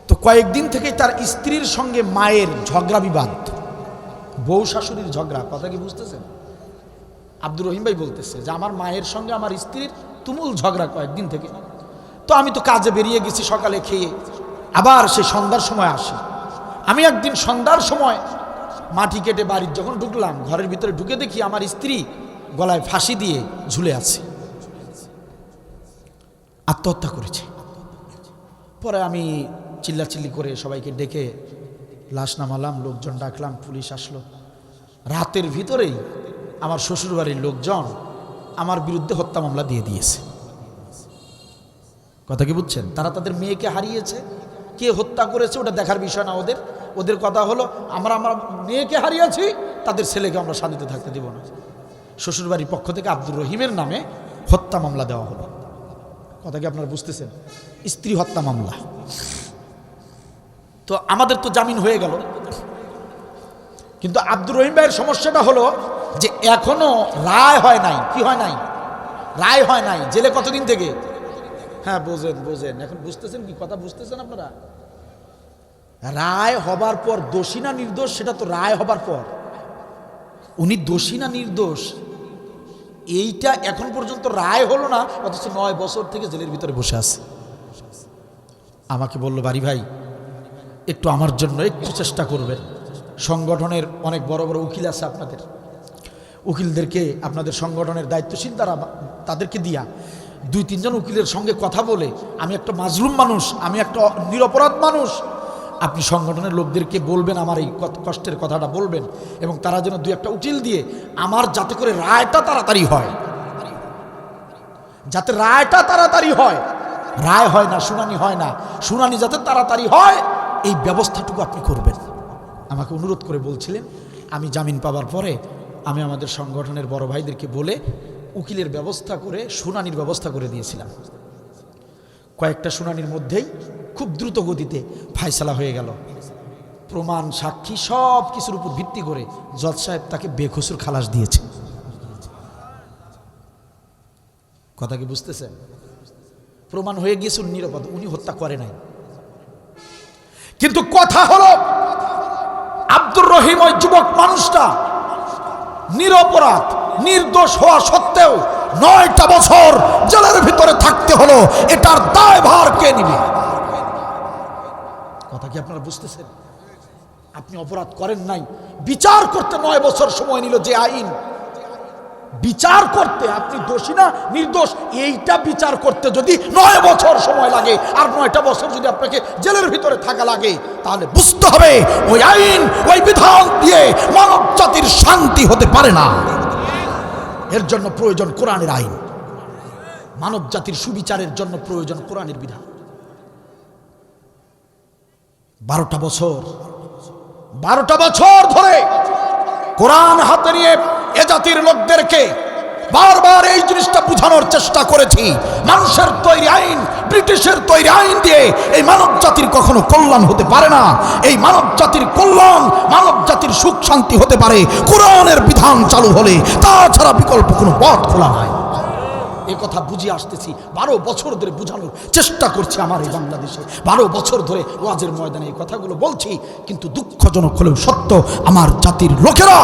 তো কয়েকদিন থেকে তার স্ত্রীর সঙ্গে মায়ের ঝগড়া বিবাদ, বউ শাশুড়ির ঝগড়া। কথা কি বুঝতেছেন? আব্দুর রহিম ভাই বলতেছে যে আমার মায়ের সঙ্গে আমার স্ত্রীর তুমুল ঝগড়া কয়েকদিন থেকে। তো আমি তো কাজে বেরিয়ে গেছি সকালে খেয়ে, আবার সে সন্ধ্যার সময় আসি। আমি একদিন সন্ধ্যার সময় মাটি কেটে বাড়ির যখন ঢুকলাম, ঘরের ভিতরে ঢুকে দেখি আমার স্ত্রী গলায় ফাঁসি দিয়ে ঝুলে আছে, আত্মহত্যা করেছে। পরে আমি চিল্লাচিল্লি করে সবাইকে ডেকে লাশ নামালাম, লোকজন ডাকলাম, পুলিশ আসলো। রাতের ভিতরেই আমার শ্বশুরবাড়ির লোকজন আমার বিরুদ্ধে হত্যা মামলা দিয়ে দিয়েছে। কথা কি বুঝছেন? তারা তাদের মেয়েকে হারিয়েছে, কে হত্যা করেছে ওটা দেখার বিষয় না ওদের। ওদের কথা হলো আমরা আমার মেয়েকে হারিয়েছি, তাদের ছেলেকে আমরা শান্তিতে থাকতে দেব না। শ্বশুরবাড়ির পক্ষ থেকে আব্দুর রহিমের নামে হত্যা মামলা দেওয়া হলো। কথা কি আপনারা বুঝতেছেন? স্ত্রী হত্যা মামলা। তো আমাদের তো জামিন হয়ে গেল, কিন্তু আব্দুর রহিম ভাইয়ের সমস্যাটা হলো যে এখনো রায় হয় নাই। কি হয় নাই? রায় হয় নাই। জেলে কতদিন থেকে? হ্যাঁ বোঝেন বোঝেন, এখন বুঝতেছেন কি? কথা বুঝতেছেন আপনারা? রায় হবার পর দোষী না নির্দোষ সেটা তো রায় হবার পর। উনি দোষী না নির্দোষ এইটা এখন পর্যন্ত রায় হলো না, অথচ 9 বছর থেকে জেলের ভিতরে বসে আছে। আমাকে বলল, বাড়ি ভাই একটু আমার জন্য একটু চেষ্টা করবেন। সংগঠনের অনেক বড় বড় উকিল আছে আপনাদের, উকিলদেরকে আপনাদের সংগঠনের দায়িত্বশীল তাদেরকে দিয়া 2-3 জন উকিলের সঙ্গে কথা বলে, আমি একটা মাজলুম মানুষ, আমি একটা নিরপরাধ মানুষ, আপনি সংগঠনের লোকদেরকে বলবেন, আমার এই কষ্টের কথাটা বলবেন, এবং তারা যেন 2-1টা উকিল দিয়ে আমার যাতে করে রায়টা তাড়াতাড়ি হয়, যাতে রায়টা তাড়াতাড়ি হয়। রায় হয় না, শুনানি হয় না, শুনানি যাতে তাড়াতাড়ি হয় এই ব্যবস্থাটুকু আপনি করবেন। আমাকে অনুরোধ করে বলছিলেন। আমি জামিন পাবার পরে আমি আমাদের সংগঠনের বড় ভাইদেরকে বলে উকিলের ব্যবস্থা করে শুনানির ব্যবস্থা করে দিয়েছিলাম। কয়েকটা শুনানির মধ্যেই খুব দ্রুত গতিতে ফায়সালা হয়ে গেল। প্রমাণ, সাক্ষী সব কিছুর উপর ভিত্তি করে জজ সাহেব তাকে বেকসুর খালাস দিয়েছে। কথা কি বুঝতেছেন? প্রমাণ হয়ে গিয়েছে নিরপরাধ, উনি হত্যা করে নাই। কিন্তু কথা হলো আব্দুর রহিম ওই যুবক মানুষটা নিরপরাধ, নির্দোষ হওয়া সত্ত্বেও 9টা বছর জেলের ভিতরে থাকতে হলো। এটার দায়ভার কে নিবে? কথা কি আপনারা বুঝতেছেন? আপনি অপরাধ করেন নাই, বিচার করতে 9 বছর সময় নিল। যে আইন বিচার করতে, আপনি দোষী না নির্দোষ, এইটা বিচার করতে যদি 9 বছর সময় লাগে, আর 9টা বছর যদি আপনাকে জেলের ভিতরে থাকা লাগে, তাহলে বুঝতে হবে ওই আইন, ওই বিধান দিয়ে মানব জাতির শান্তি হতে পারে না। এর জন্য প্রয়োজন কোরআনের আইন। মানব জাতির সুবিচারের জন্য প্রয়োজন কোরআনের বিধান। 12টা বছর ধরে কোরআন হাতে নিয়ে এ জাতির লোকদেরকে বারবার এই জিনিসটা বোঝানোর চেষ্টা করেছি। মানুষের তৈরি আইন, ব্রিটিশের তৈরি আইন দিয়ে এই মানব জাতির কখনো কল্যাণ হতে পারে না। এই মানব জাতির কল্যাণ, মানব জাতির সুখ শান্তি হতে পারে কোরআনের বিধান চালু হলে, তাছাড়া বিকল্প কোনো পথ খোলা নাই। এই কথা বুঝিয়ে আসতেছি, 12 বছর ধরে বোঝানোর চেষ্টা করছি আমার এই বাংলাদেশে। 12 বছর ধরে ওয়াজের ময়দানে এই কথাগুলো বলছি, কিন্তু দুঃখজনক হলেও সত্য, আমার জাতির লোকেরা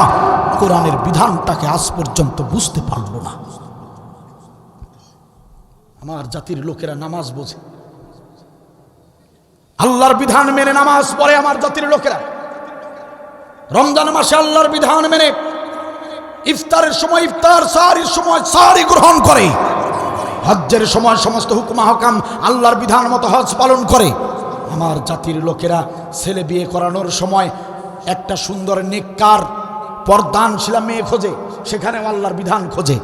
কোরআনের বিধানটাকে আজ পর্যন্ত বুঝতে পারল না। আমার জাতির লোকেরা নামাজ বোঝে, আল্লাহর বিধান মেনে নামাজ পড়ে। আমার জাতির লোকেরা রমজান মাসে আল্লাহর বিধান মেনে ইফতারের সময় ইফতার, সাহরির সময় সাহরি গ্রহণ করে, হজ্জের সময় সমস্ত হুকুম আহকাম আল্লাহর বিধান মতো হজ পালন করে। আমার জাতির লোকেরা ছেলে বিয়ে করানোর সময় একটা সুন্দর নেককার পর্দানশীলা মেয়ে খোঁজে, সেখানেও আল্লাহর বিধান খোঁজে।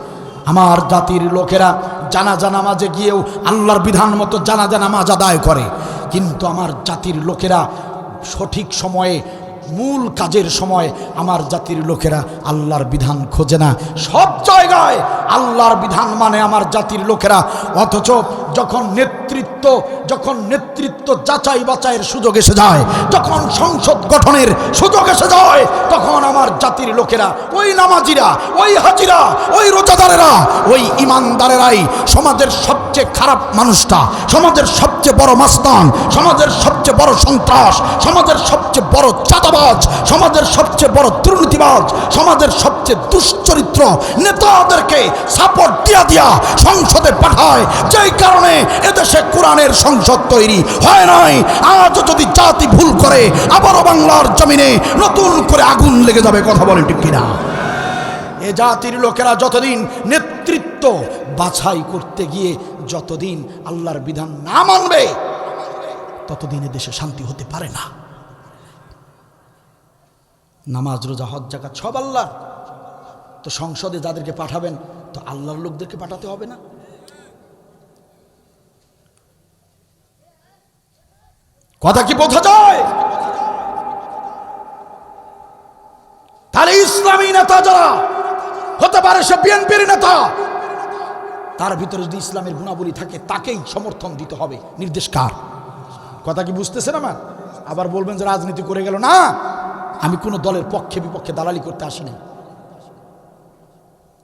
আমার জাতির লোকেরা জানাজা নামাজে গিয়েও আল্লাহর বিধান মতো জানাজা নামাজ আদায় করে। কিন্তু আমার জাতির লোকেরা সঠিক সময়ে, মূল কাজের সময় আমার জাতির লোকেরা আল্লাহর বিধান খোঁজে না। সব জায়গায় আল্লাহর বিধান মানে আমার জাতির লোকেরা, অথচ যখন নেতৃত্ব যাচাই বাছাইয়ের সুযোগ এসে যায়, যখন সংসদ গঠনের সুযোগ এসে যায়, তখন আমার জাতির লোকেরা, ওই নামাজিরা, ওই হাজিরা, ওই রোজাদারেরা, ওই ইমানদারেরাই সমাজের সবচেয়ে খারাপ মানুষটা, সমাজের সবচেয়ে বড় মাস্তান, সমাজের সবচেয়ে বড় সন্ত্রাস, সমাজের সবচেয়ে বড় চাঁদাবাজ, সমাজের সবচেয়ে বড় দুর্নীতিবাজ, সমাজের সবচেয়ে দুশ্চরিত্র নেতাদেরকে সাপোর্ট দিয়া সংসদে পাঠায়। যেই কারণে এদেশে কোরআনের সংসদ তৈরি হয় নাই। আজও যদি জাতি ভুল করে, আবারও বাংলার জমিনে নতুন করে আগুন লেগে যাবে। কথা বলেন ঠিক কিনা? এ জাতির লোকেরা যতদিন নেতৃত্ব বাছাই করতে গিয়ে যতদিন আল্লাহর বিধান না মানবে, ততদিন এদেশে শান্তি হতে পারে না। নামাজ, রোজা, হজ, যাকাত সব আল্লাহর। তো সংসদে যাদেরকে পাঠাবেন, তো আল্লাহর লোকদেরকে পাঠাতে হবে না? কথা কি বোঝা যায়? তাহলে ইসলামী নেতা যারা হতে পারে, সে বিএনপির নেতা, তার ভিতরে যদি ইসলামের গুণাবলী থাকে, তাকেই সমর্থন দিতে হবে। নির্দেশ কার? কথা কি বুঝতেছেন আমার? আবার বলবেন যে রাজনীতি করে গেল না। আমি কোনো দলের পক্ষে বিপক্ষে দালালি করতে আসি নাই।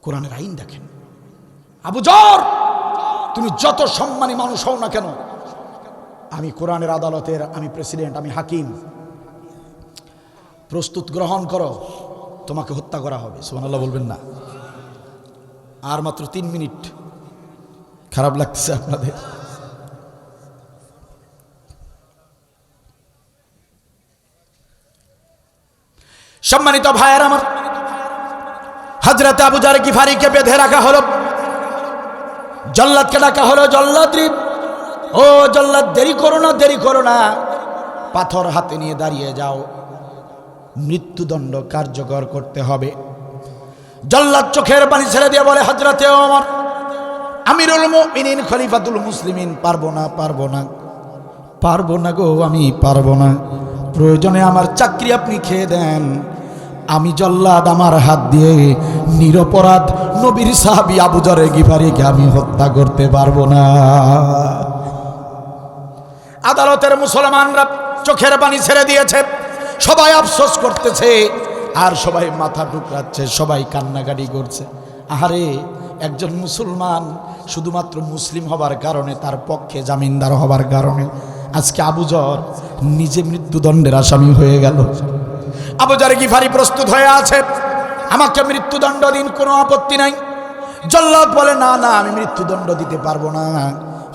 কোরআনের আইন দেখেন। আবু জর, তুমি যত সম্মানী মানুষ হও না কেন, আমি কোরআনের আদালতের, আমি প্রেসিডেন্ট, আমি হাকিম, প্রস্তুত গ্রহণ করো, তোমাকে হত্যা করা হবে। সুবহানাল্লাহ বলবেন না? আর মাত্র 3 মিনিট। খারাপ লাগতেছে আপনাদের? সম্মানিত ভাইয়ের আমার, হযরত আবু যর গিফারিকে বেঁধে রাখা হলো, জল্লাদকে ডাকা হলো। জল্লাদ, ও জল্লাদ, দেরি করো না, পাথর হাতে নিয়ে দাঁড়িয়ে যাও, মৃত্যুদণ্ড কার্যকর করতে হবে। জল্লাদ চোখের পানি ছেড়ে দিয়ে বলে, হযরতে ওমর, আমিরুল মুমিনিন, খলিফাতুল মুসলিমিন, পারবো না গো, আমি পারবো না। প্রয়োজনে আমার চাকরি আপনি খেয়ে দেন, আমি জল্লাদ আমার হাত দিয়ে নিরপরাধ নবীর সাহাবী আবু যর গিফারিকে আমি হত্যা করতে পারবো না। আদালতের মুসলমানরা চোখের পানি ছেড়ে দিয়েছে, সবাই আফসোস করতেছে, আর সবাই মাথা টুকরাচ্ছে, সবাই কান্নাকাটি করছে। আহারে, একজন মুসলমান শুধুমাত্র মুসলিম হবার কারণে, তার পক্ষে জামিনদার হবার কারণে আজকে আবু যর নিজে মৃত্যুদণ্ডের আসামি হয়ে গেল। আবু যর গিফারি প্রস্তুত হয়ে আছে, আমাকে মৃত্যুদণ্ড দিন, কোনো আপত্তি নাই। জল্লাদ বলে, না, আমি মৃত্যুদণ্ড দিতে পারবো না।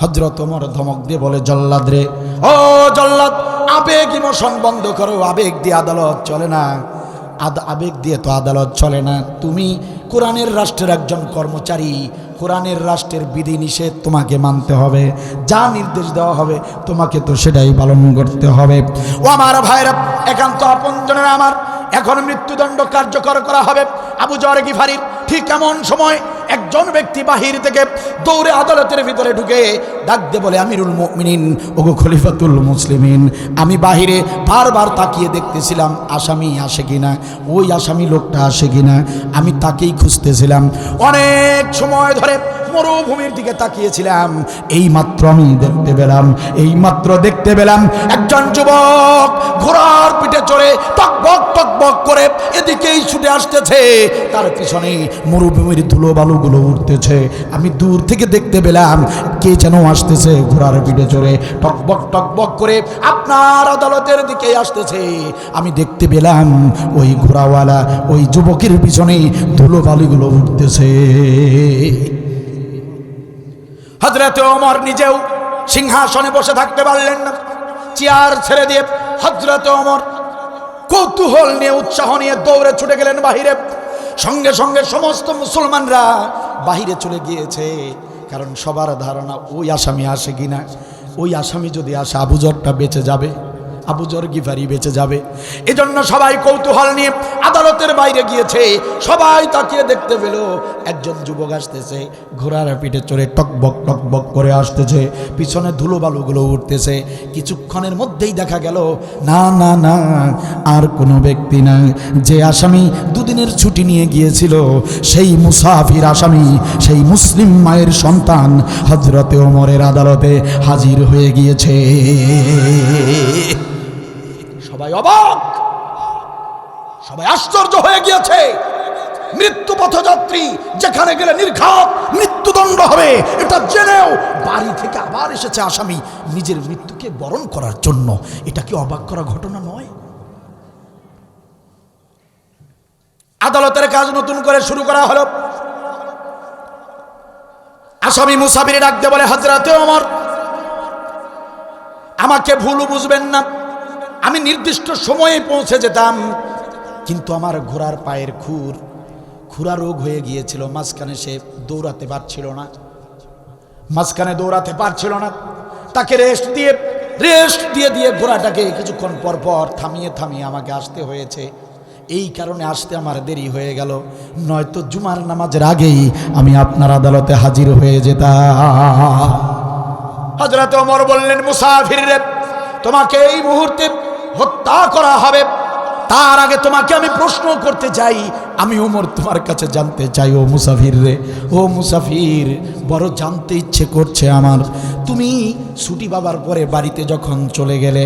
হযরত ওমর ধমক দিয়ে বলে, জল্লাদ রে, ও জল্লাদ, আবেগ ইমোশন বন্ধ করো। আবেগ দিয়ে আদালত চলে না, আবেগ দিয়ে তো আদালত চলে না। তুমি কোরআনের রাষ্ট্রের একজন কর্মচারী, কোরআনের রাষ্ট্রের বিধি নিষেধ তোমাকে মানতে হবে, যা নির্দেশ দেওয়া হবে তোমাকে তো সেটাই পালন করতে হবে। ও আমার ভাইরা, একান্ত আপনজনেরা আমার, এখন মৃত্যুদণ্ড কার্যকর করা হবে আবু যর গিফারির। ঠিক এমন সময় একজন ব্যক্তি বাহির থেকে দৌড়ে আদালতের ভিতরে ঢুকে ডাক দিয়ে বলে, আমিরুল মুমিনিন, ওগো খলিফাতুল মুসলিমিন, আমি বাহিরে বারবার তাকিয়ে দেখতেছিলাম আসামি আসে কিনা, ওই আসামি লোকটা আসে কিনা, আমি তাকেই খুঁজতেছিলাম। অনেক সময় ধরে মরুভূমির দিকে তাকিয়েছিলাম, এই মাত্র আমি দেখতে পেলাম একজন যুবক ঘোড়ার পিঠে চড়ে টকবক টকবক করে এদিকেই ছুটে আসতেছে, তার পিছনে মরুভূমির ধুলো বালুগুলো উঠতেছে। আমি দূর থেকে দেখতে পেলাম কে যেন আসতেছে ঘোড়ার পিঠে চড়ে টকবক টকবক করে আপনার আদালতের দিকে আসতেছে। আমি দেখতে পেলাম ওই ঘোড়াওয়ালা ওই যুবকের পিছনে ধুলো বালুগুলো উঠতেছে। হযরত ওমর নিজেও সিংহাসনে বসে থাকতে পারলেন না, চেয়ার ছেড়ে দিয়ে হযরত ওমর কৌতূহল নিয়ে উৎসাহ নিয়ে দৌড়ে ছুটে গেলেন বাহিরে। সঙ্গে সঙ্গে সমস্ত মুসলমানরা বাহিরে চলে গিয়েছে, কারণ সবার ধারণা ওই আসামি আসে কিনা, ওই আসামি যদি আসে আবু যরটা বেঁচে যাবে, আবু যর গিফারি বেঁচে যাবে। এজন্য সবাই কৌতূহল নিয়ে আদালতের বাইরে গিয়েছে। সবাই তাকিয়ে দেখতে পেল একজন যুবক আসতেছে, ঘোড়ার পিঠে চড়ে টকবক টকবক করে আসতেছে, পিছনে ধুলো বালুগুলো উঠতেছে। কিছুক্ষণের মধ্যেই দেখা গেল না না না, আর কোনো ব্যক্তি না, যে আসামি দুদিনের ছুটি নিয়ে গিয়েছিল, সেই মুসাফির আসামি, সেই মুসলিম মায়ের সন্তান হযরতে ওমরের আদালতে হাজির হয়ে গিয়েছে। সবাই অবাক, সবাই আশ্চর্য হয়ে গিয়েছে। মৃত্যু পথযাত্রী যেখানে গেলে নির্ঘাত মৃত্যুদণ্ড হবে, এটা জেনেও বাড়ি থেকে আবার এসেছে আসামি নিজের মৃত্যুকে বরণ করার জন্য। এটা কি অবাক করা ঘটনা নয়? আদালতের কাজ নতুন করে শুরু করা হলো। আসামি মুসাফির ডাক দিয়ে বলে, হযরতে ওমর, আমাকে ভুল বুঝবেন না, আমি নির্দিষ্ট সময়ে পৌঁছে যেতাম, কিন্তু আমার ঘোড়ার পায়ের খুরা রোগ হয়ে গিয়েছিল, মাঝখানে সে দৌড়াতে পারছিল না, তাকে রেস্ট দিয়ে ঘোড়াটাকে কিছুক্ষণ পর পর থামিয়ে আমাকে আসতে হয়েছে। এই কারণে আসতে আমার দেরি হয়ে গেল, নয়তো জুমার নামাজের আগেই আমি আপনার আদালতে হাজির হয়ে যেতাম। হযরত ওমর বললেন, মুসাফির রে, তোমাকে এই মুহূর্তে হত্যা করা হবে, তার আগে তোমাকে আমি প্রশ্ন করতে চাই। আমি ওমর তোমার কাছে জানতে চাই, ও মুসাফির রে, ও মুসাফির, বড় জানতে ইচ্ছে করছে আমার। তুমি ছুটি পাবার পরে বাড়িতে যখন চলে গেলে,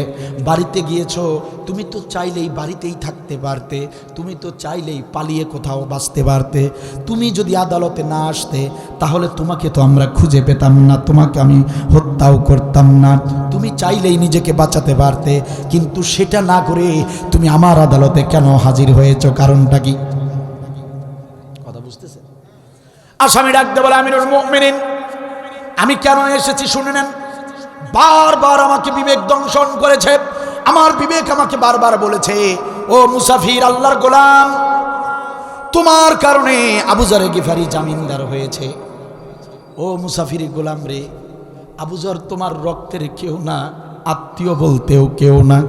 বাড়িতে গিয়েছো, তুমি তো চাইলেই বাড়িতেই থাকতে পারতে, তুমি তো চাইলেই পালিয়ে কোথাও বাঁচতে পারতে। তুমি যদি আদালতে না আসতে তাহলে তোমাকে তো আমরা খুঁজে পেতাম না, তোমাকে আমি হত্যাও করতাম না। তুমি চাইলেই নিজেকে বাঁচাতে পারতে, কিন্তু সেটা না করে তুমি আমার আদালতে কেন হাজির হয়েছো? কারণটা কি? কথা বুঝতেছে? আসামি ডাকতে বলে, আমিরুল মুমিনিন, আমি কেন এসেছি শুনে নেন। বারবার আমাকে বিবেক দংশন করেছে, আমার বিবেক আমাকে বারবার বলেছে, ও মুসাফির, আল্লাহর গোলাম, তোমার কারণে আবু যর গিফারি জামিনদার হয়েছে। ও মুসাফির গোলাম রে, আবু যর তোমার রক্তের কেউ না, আত্মীয় বলতেও কেউ না।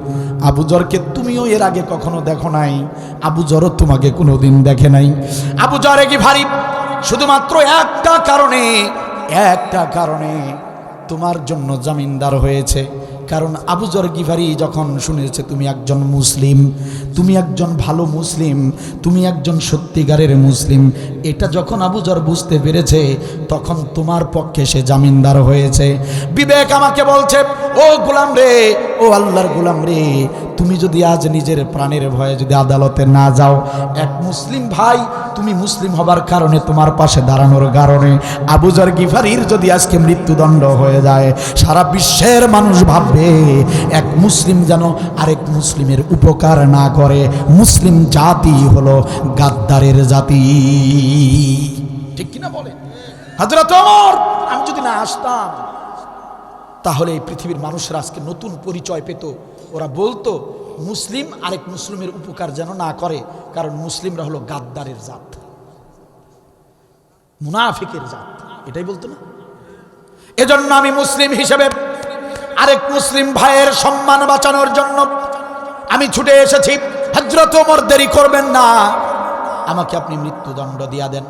আবু যরকে তুমিও এর আগে কখনো দেখো নাই, আবু যরও তোমাকে কোনোদিন দেখে নাই। আবু যর গিফারি শুধুমাত্র একটা কারণে তোমার জন্য জামিনদার হয়েছে। কারণ আবু যর গিফারি যখন শুনেছে তুমি একজন মুসলিম, তুমি একজন ভালো মুসলিম, তুমি একজন সত্যিকারের মুসলিম, এটা যখন আবু যর বুঝতে পেরেছে, তখন তোমার পক্ষে সে জামিনদার হয়েছে। বিবেক আমাকে বলছে, ও গোলাম রে, ও আল্লাহর গোলাম রে, তুমি যদি আজ নিজের প্রাণের ভয়ে যদি আদালতে না যাও, এক মুসলিম ভাই, তুমি মুসলিম হবার কারণে, তোমার পাশে দাঁড়ানোর কারণে আবু যর গিফারির যদি আজকে মৃত্যুদণ্ড হয়ে যায়, সারা বিশ্বের মানুষ ভাববে এক মুসলিম যেন আরেক মুসলিমের উপকার না করে। মুসলিম জাতি হলো গাদ্দারের জাতি। ঠিক কিনা বলে হযরত ওমর? আমি যদি না আসতাম তাহলে এই পৃথিবীর মানুষরা আজকে নতুন পরিচয় পেত, ওরা বলতো মুসলিম আরেক মুসলিমের উপকার যেন না করে, কারণ মুসলিমরা হলো গাদ্দারের জাত, মুনাফিকের জাত, এটাই বলতো না। এজন্য আমি মুসলিম হিসেবে আরেক মুসলিম ভাইয়ের সম্মান বাঁচানোর জন্য আমি ছুটে এসেছি। হযরত ওমর দেরি করবেন না, আমাকে আপনি মৃত্যুদণ্ড দিয়া দেন।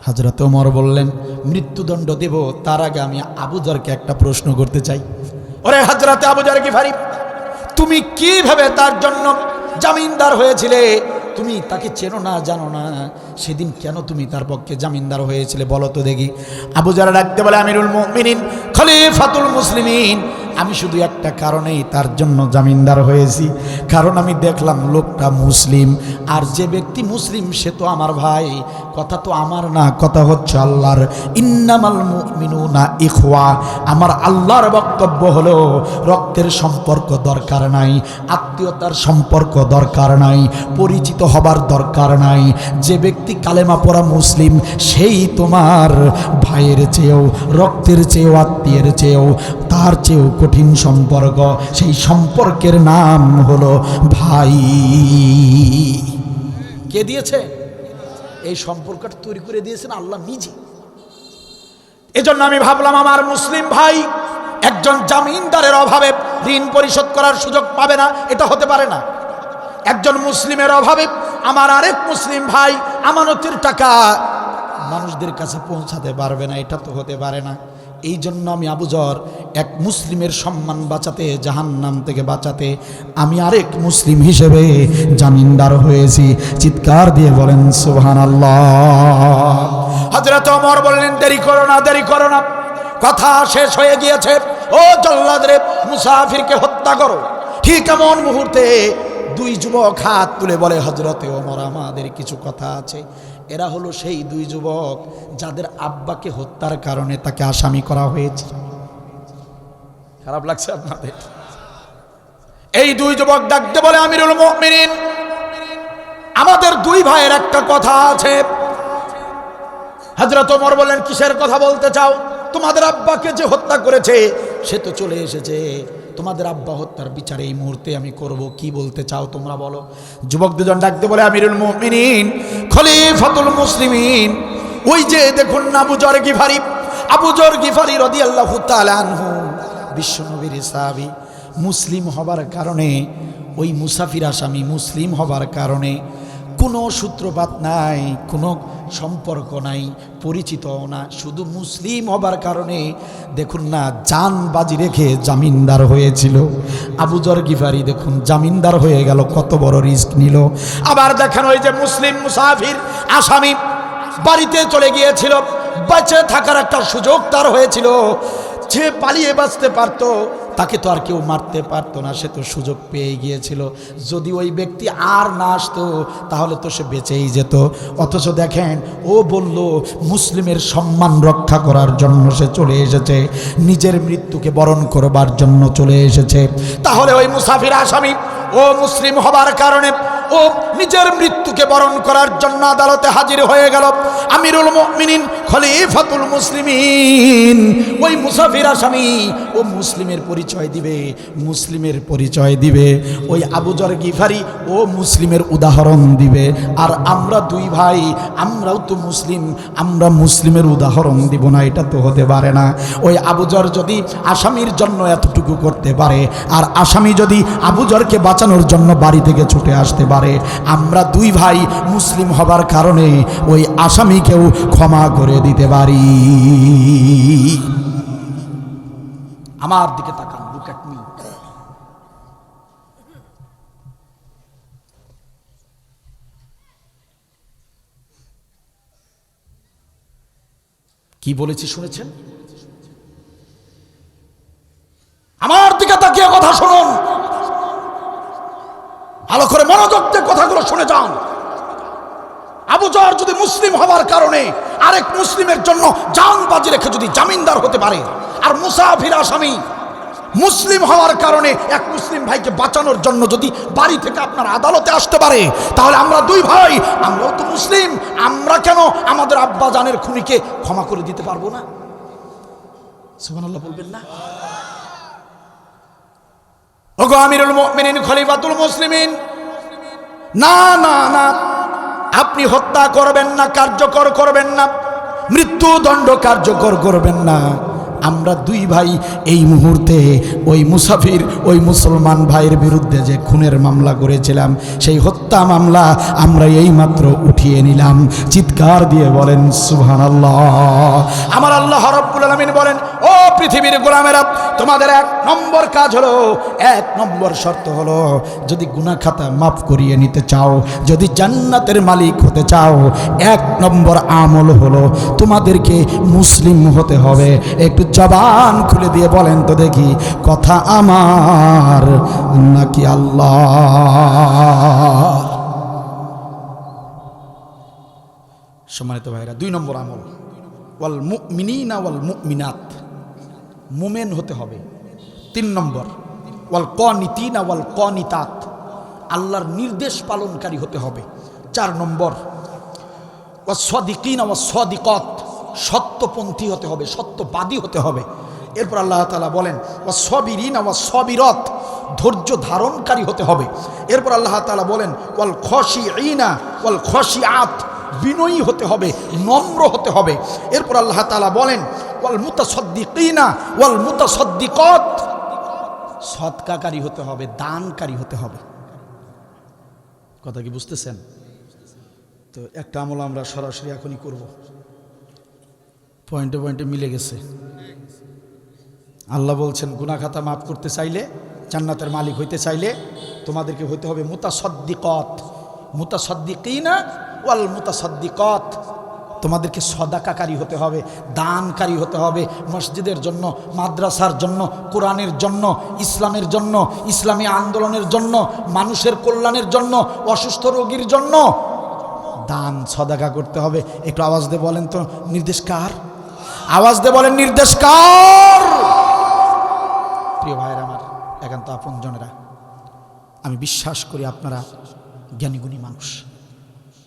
হযরত ওমর বললেন, মৃত্যুদণ্ড দেব তার আগে আমি আবু যরকে একটা প্রশ্ন করতে চাই। ওরে হযরতে আবু যর গিফারি, তুমি কিভাবে তার জন্য জামিনদার হয়েছিলে? তুমি তাকে চেনো না, জানো না, সেদিন কেন তুমি তার পক্ষে জামিনদার হয়েছিলে বলো তো দেখি। আবু যর ডাকতে বলে, আমিরুল মুমিনিন, খলিফাতুল মুসলিমিন, আমি শুধু একটা কারণেই তার জন্য জামিনদার হয়েছি, কারণ আমি দেখলাম লোকটা মুসলিম, আর যে ব্যক্তি মুসলিম সে তো আমার ভাই। কথা তো আমার না, কথা হচ্ছে আল্লাহর। ইন্নামাল মুমিনুনা ইখওয়া, আমার আল্লাহর বক্তব্য হলো রক্তের সম্পর্ক দরকার নাই, আত্মীয়তার সম্পর্ক দরকার নাই, পরিচিত হবার দরকার নাই। যে ব্যক্তি কালেমা পড়া মুসলিম সেই তোমার ভাইয়ের চেয়েও, রক্তের চেয়েও, আত্মীয়ের চেয়েও, তার চেয়েও কঠিন সম্পর্ক। সেই সম্পর্কের নাম হলো ভাই। কে দিয়েছে এই সম্পর্কটা? তৈরি করে দিয়েছেন আল্লাহ নিজে। এজন্য আমি ভাবলাম আমার মুসলিম ভাই একজন জামিনদারের অভাবে ঋণ পরিশোধ করার সুযোগ পাবে না, এটা হতে পারে না। একজন মুসলিমের অভাবে আমার আরেক মুসলিম ভাই আমানতের টাকা মানুষদের কাছে পৌঁছাতে পারবে না, এটা তো হতে পারে না। এই জন্য আমি আবু যর এক মুসলিমের সম্মান বাঁচাতে, জাহান্নাম থেকে বাঁচাতে আমি আরেক মুসলিম হিসেবে জামিনদার হয়েছি। চিৎকার দিয়ে বলেন সুবহানাল্লাহ। হযরত ওমর বললেন, দেরি করো না, দেরি করো না, কথা শেষ হয়ে গিয়েছে। ও জল্লাদ রে, মুসাফিরকে হত্যা করো। ঠিক এমন মুহূর্তে দুই যুবক হাত তুলে বলে, হযরতে ওমর আমাদের কিছু কথা আছে। এরা হলো সেই দুই যুবক যাদের আব্বাকে হত্যার কারণে তাকে আসামি করা হয়েছে। খারাপ লাগছে আপনাদের? এই দুই যুবক ডাকতে বলে, আমিরুল মুমিনিন, আমাদের দুই ভাইয়ের একটা কথা আছে। হযরত ওমর বললেন, কিসের কথা বলতে চাও? তোমাদের আব্বাকে যে হত্যা করেছে সে তো চলে এসেছে, তোমাদের আব্বা হত্যার বিচার এই মুহূর্তে আমি করব, কি বলতে চাও তোমরা বলো। যুবক দুজন ডাকতে বলে, আমিরুল মুমিনিন, খলিফাতুল মুসলিমিন, ওই যে দেখুন না আবু যর গিফারি, আবু যর গিফারি রাদিয়াল্লাহু তাআলা আনহু বিশ্বনবীর সাহাবী। মুসলিম হবার কারণে, ওই মুসাফির আসামি মুসলিম হবার কারণে কোনো সূত্রপাত নাই, কোনো সম্পর্ক নাই, পরিচিত না, শুধু মুসলিম হবার কারণে দেখুন না জান বাজি রেখে জামিনদার হয়েছিল। আবু যর গিফারি দেখুন জামিনদার হয়ে গেল, কত বড় রিস্ক নিল। আবার দেখেন ওই যে মুসলিম মুসাফির আসামি বাড়িতে চলে গিয়েছিল, বেঁচে থাকার একটা সুযোগ তার হয়েছিল। যে পালিয়ে বাঁচতে পারতো তাকে তো আর কেউ মারতে পারতো না, সে তো সুযোগ পেয়ে গিয়েছিল। যদি ওই ব্যক্তি আর না আসতো তাহলে তো সে বেঁচেই যেত। অথচ দেখেন ও বলল মুসলিমের সম্মান রক্ষা করার জন্য সে চলে এসেছে, নিজের মৃত্যুকে বরণ করবার জন্য চলে এসেছে। তাহলে ওই মুসাফির আসামি ও মুসলিম হবার কারণে ও নিজের মৃত্যুকে বরণ করার জন্য আদালতে হাজির হয়ে গেল। আমিরুল মুমিনিন, খলিফাতুল মুসলিমিন, ওই মুসাফির আসামি ও মুসলিমের পরিচয় দিবে, মুসলিমের পরিচয় দিবে। ওই আবু যর গিফারি ও মুসলিমের উদাহরণ দিবে। আর আমরা দুই ভাই, আমরাও তো মুসলিম, আমরা মুসলিমের উদাহরণ দিব না, এটা তো হতে পারে না। ওই আবু যর যদি আসামির জন্য এতটুকু করতে পারে, আর আসামি যদি আবু যরকে বাঁচানোর জন্য বাড়ি থেকে ছুটে আসতে পারে, আমরা দুই ভাই মুসলিম হবার কারণে ওই আসামিকেও ক্ষমা করে দিতে পারি। আমার দিকে তাকান, লুক অ্যাট মি। কি বলেছি শুনেছেন? আমার দিকে তাকিয়ে কথা শুনুন, ভালো করে মনোযোগ দিয়ে কথাগুলো শুনে যান। আবু যর যদি মুসলিম হবার কারণে আরেক মুসলিমের জন্য জান বাজি রেখে যদি জামিনদার হতে পারে, আর মুসাফির আসামি মুসলিম হওয়ার কারণে এক মুসলিম ভাইকে বাঁচানোর জন্য যদি বাড়ি থেকে আপনার আদালতে আসতে পারে, তাহলে আমরা দুই ভাই, আমরাও তো মুসলিম, আমরা কেন আমাদের আব্বা জানের খুনিকে ক্ষমা করে দিতে পারবো না? সুবহানাল্লাহ বলবেন না? ওগো আমিরুল মুমিনিন খলিফাতুল মুসলিমিন, না না না, আপনি হত্যা করবেন না, কার্যকর করবেন না, মৃত্যুদণ্ড কার্যকর করবেন না। আমরা দুই ভাই এই মুহূর্তে ওই মুসাফির ওই মুসলমান ভাইয়ের বিরুদ্ধে যে খুনের মামলা করেছিলাম, সেই হত্যা মামলা আমরা এই মাত্র উঠিয়ে নিলাম। চিৎকার দিয়ে বলেন সুবহানাল্লাহ। আমার আল্লাহ রাব্বুল আলামিন বলেন, ও পৃথিবীর গোলামেরা, তোমাদের 1 নম্বর কাজ হলো, 1 নম্বর শর্ত হলো, যদি গুনাহ খাতা মাফ করিয়ে নিতে চাও, যদি জান্নাতের মালিক হতে চাও, 1 নম্বর আমল হলো তোমাদেরকে মুসলিম হতে হবে। একটু জবান খুলে দিয়ে বলেন তো দেখি, কথা আমার নাকি আল্লাহ? সম্মানিত ভাইরা, 2 নম্বর আমল, ওয়াল মুমিনিনা ওয়াল মুমিনাত, মুমিন হতে হবে। 3 নম্বর, ওয়াল কানিতিনা ওয়াল কানিতাত, আল্লাহর নির্দেশ পালনকারী হতে হবে। 4 নম্বর, ওয়াস সাদিকিনা ওয়াস সাদিকাত, সত্যপন্থী হতে হবে, সত্যবাদী হতে হবে। এরপর আল্লাহ তাআলা বলেন, ওয়াস সাবিরিনা ওয়াস সাবিরাত, ধৈর্য ধারণকারী হতে হবে। এরপর আল্লাহ তাআলা বলেন, ওয়াল খাশিঈনা ওয়াল খাশিআত, বিনয়ী হতে হবে, নম্র হতে হবে। এরপর আল্লাহ তাআলা বলেন, ওয়াল মুতাসাদ্দিকিনা ওয়াল মুতাসাদ্দিকাত, সদকাকারী হতে হবে, দানকারী হতে হবে। কথা কি বুঝতেছেন? তো একটা আমল আমরা সরাসরি এখনই করব, পয়েন্টে পয়েন্টে মিলে গেছে। আল্লাহ বলছেন, গুনাহ খাতা মাফ করতে চাইলে, জান্নাতের মালিক হইতে চাইলে তোমাদেরকে হইতে হবে মুতাসাদ্দিকাত, মুতাসাদ্দিকিনা ওয়াল মুতাসাদ্দিকাত, তোমাদেরকে সদাকাকারী হতে হবে, দানকারী হতে হবে, মসজিদের জন্য, মাদ্রাসার জন্য, কোরআনের জন্য, ইসলামের জন্য, ইসলামী আন্দোলনের জন্য, মানুষের কল্যাণের জন্য, অসুস্থ রোগীর জন্য দান সদাকা করতে হবে। একটু আওয়াজ দিয়ে বলেন তো, নির্দেশ কার? আওয়াজ দিয়ে বলেন, নির্দেশ কার? প্রিয় ভাইয়েরা আমার, একান্ত আপনজনেরা, আমি বিশ্বাস করি আপনারা জ্ঞানীগুণী মানুষ।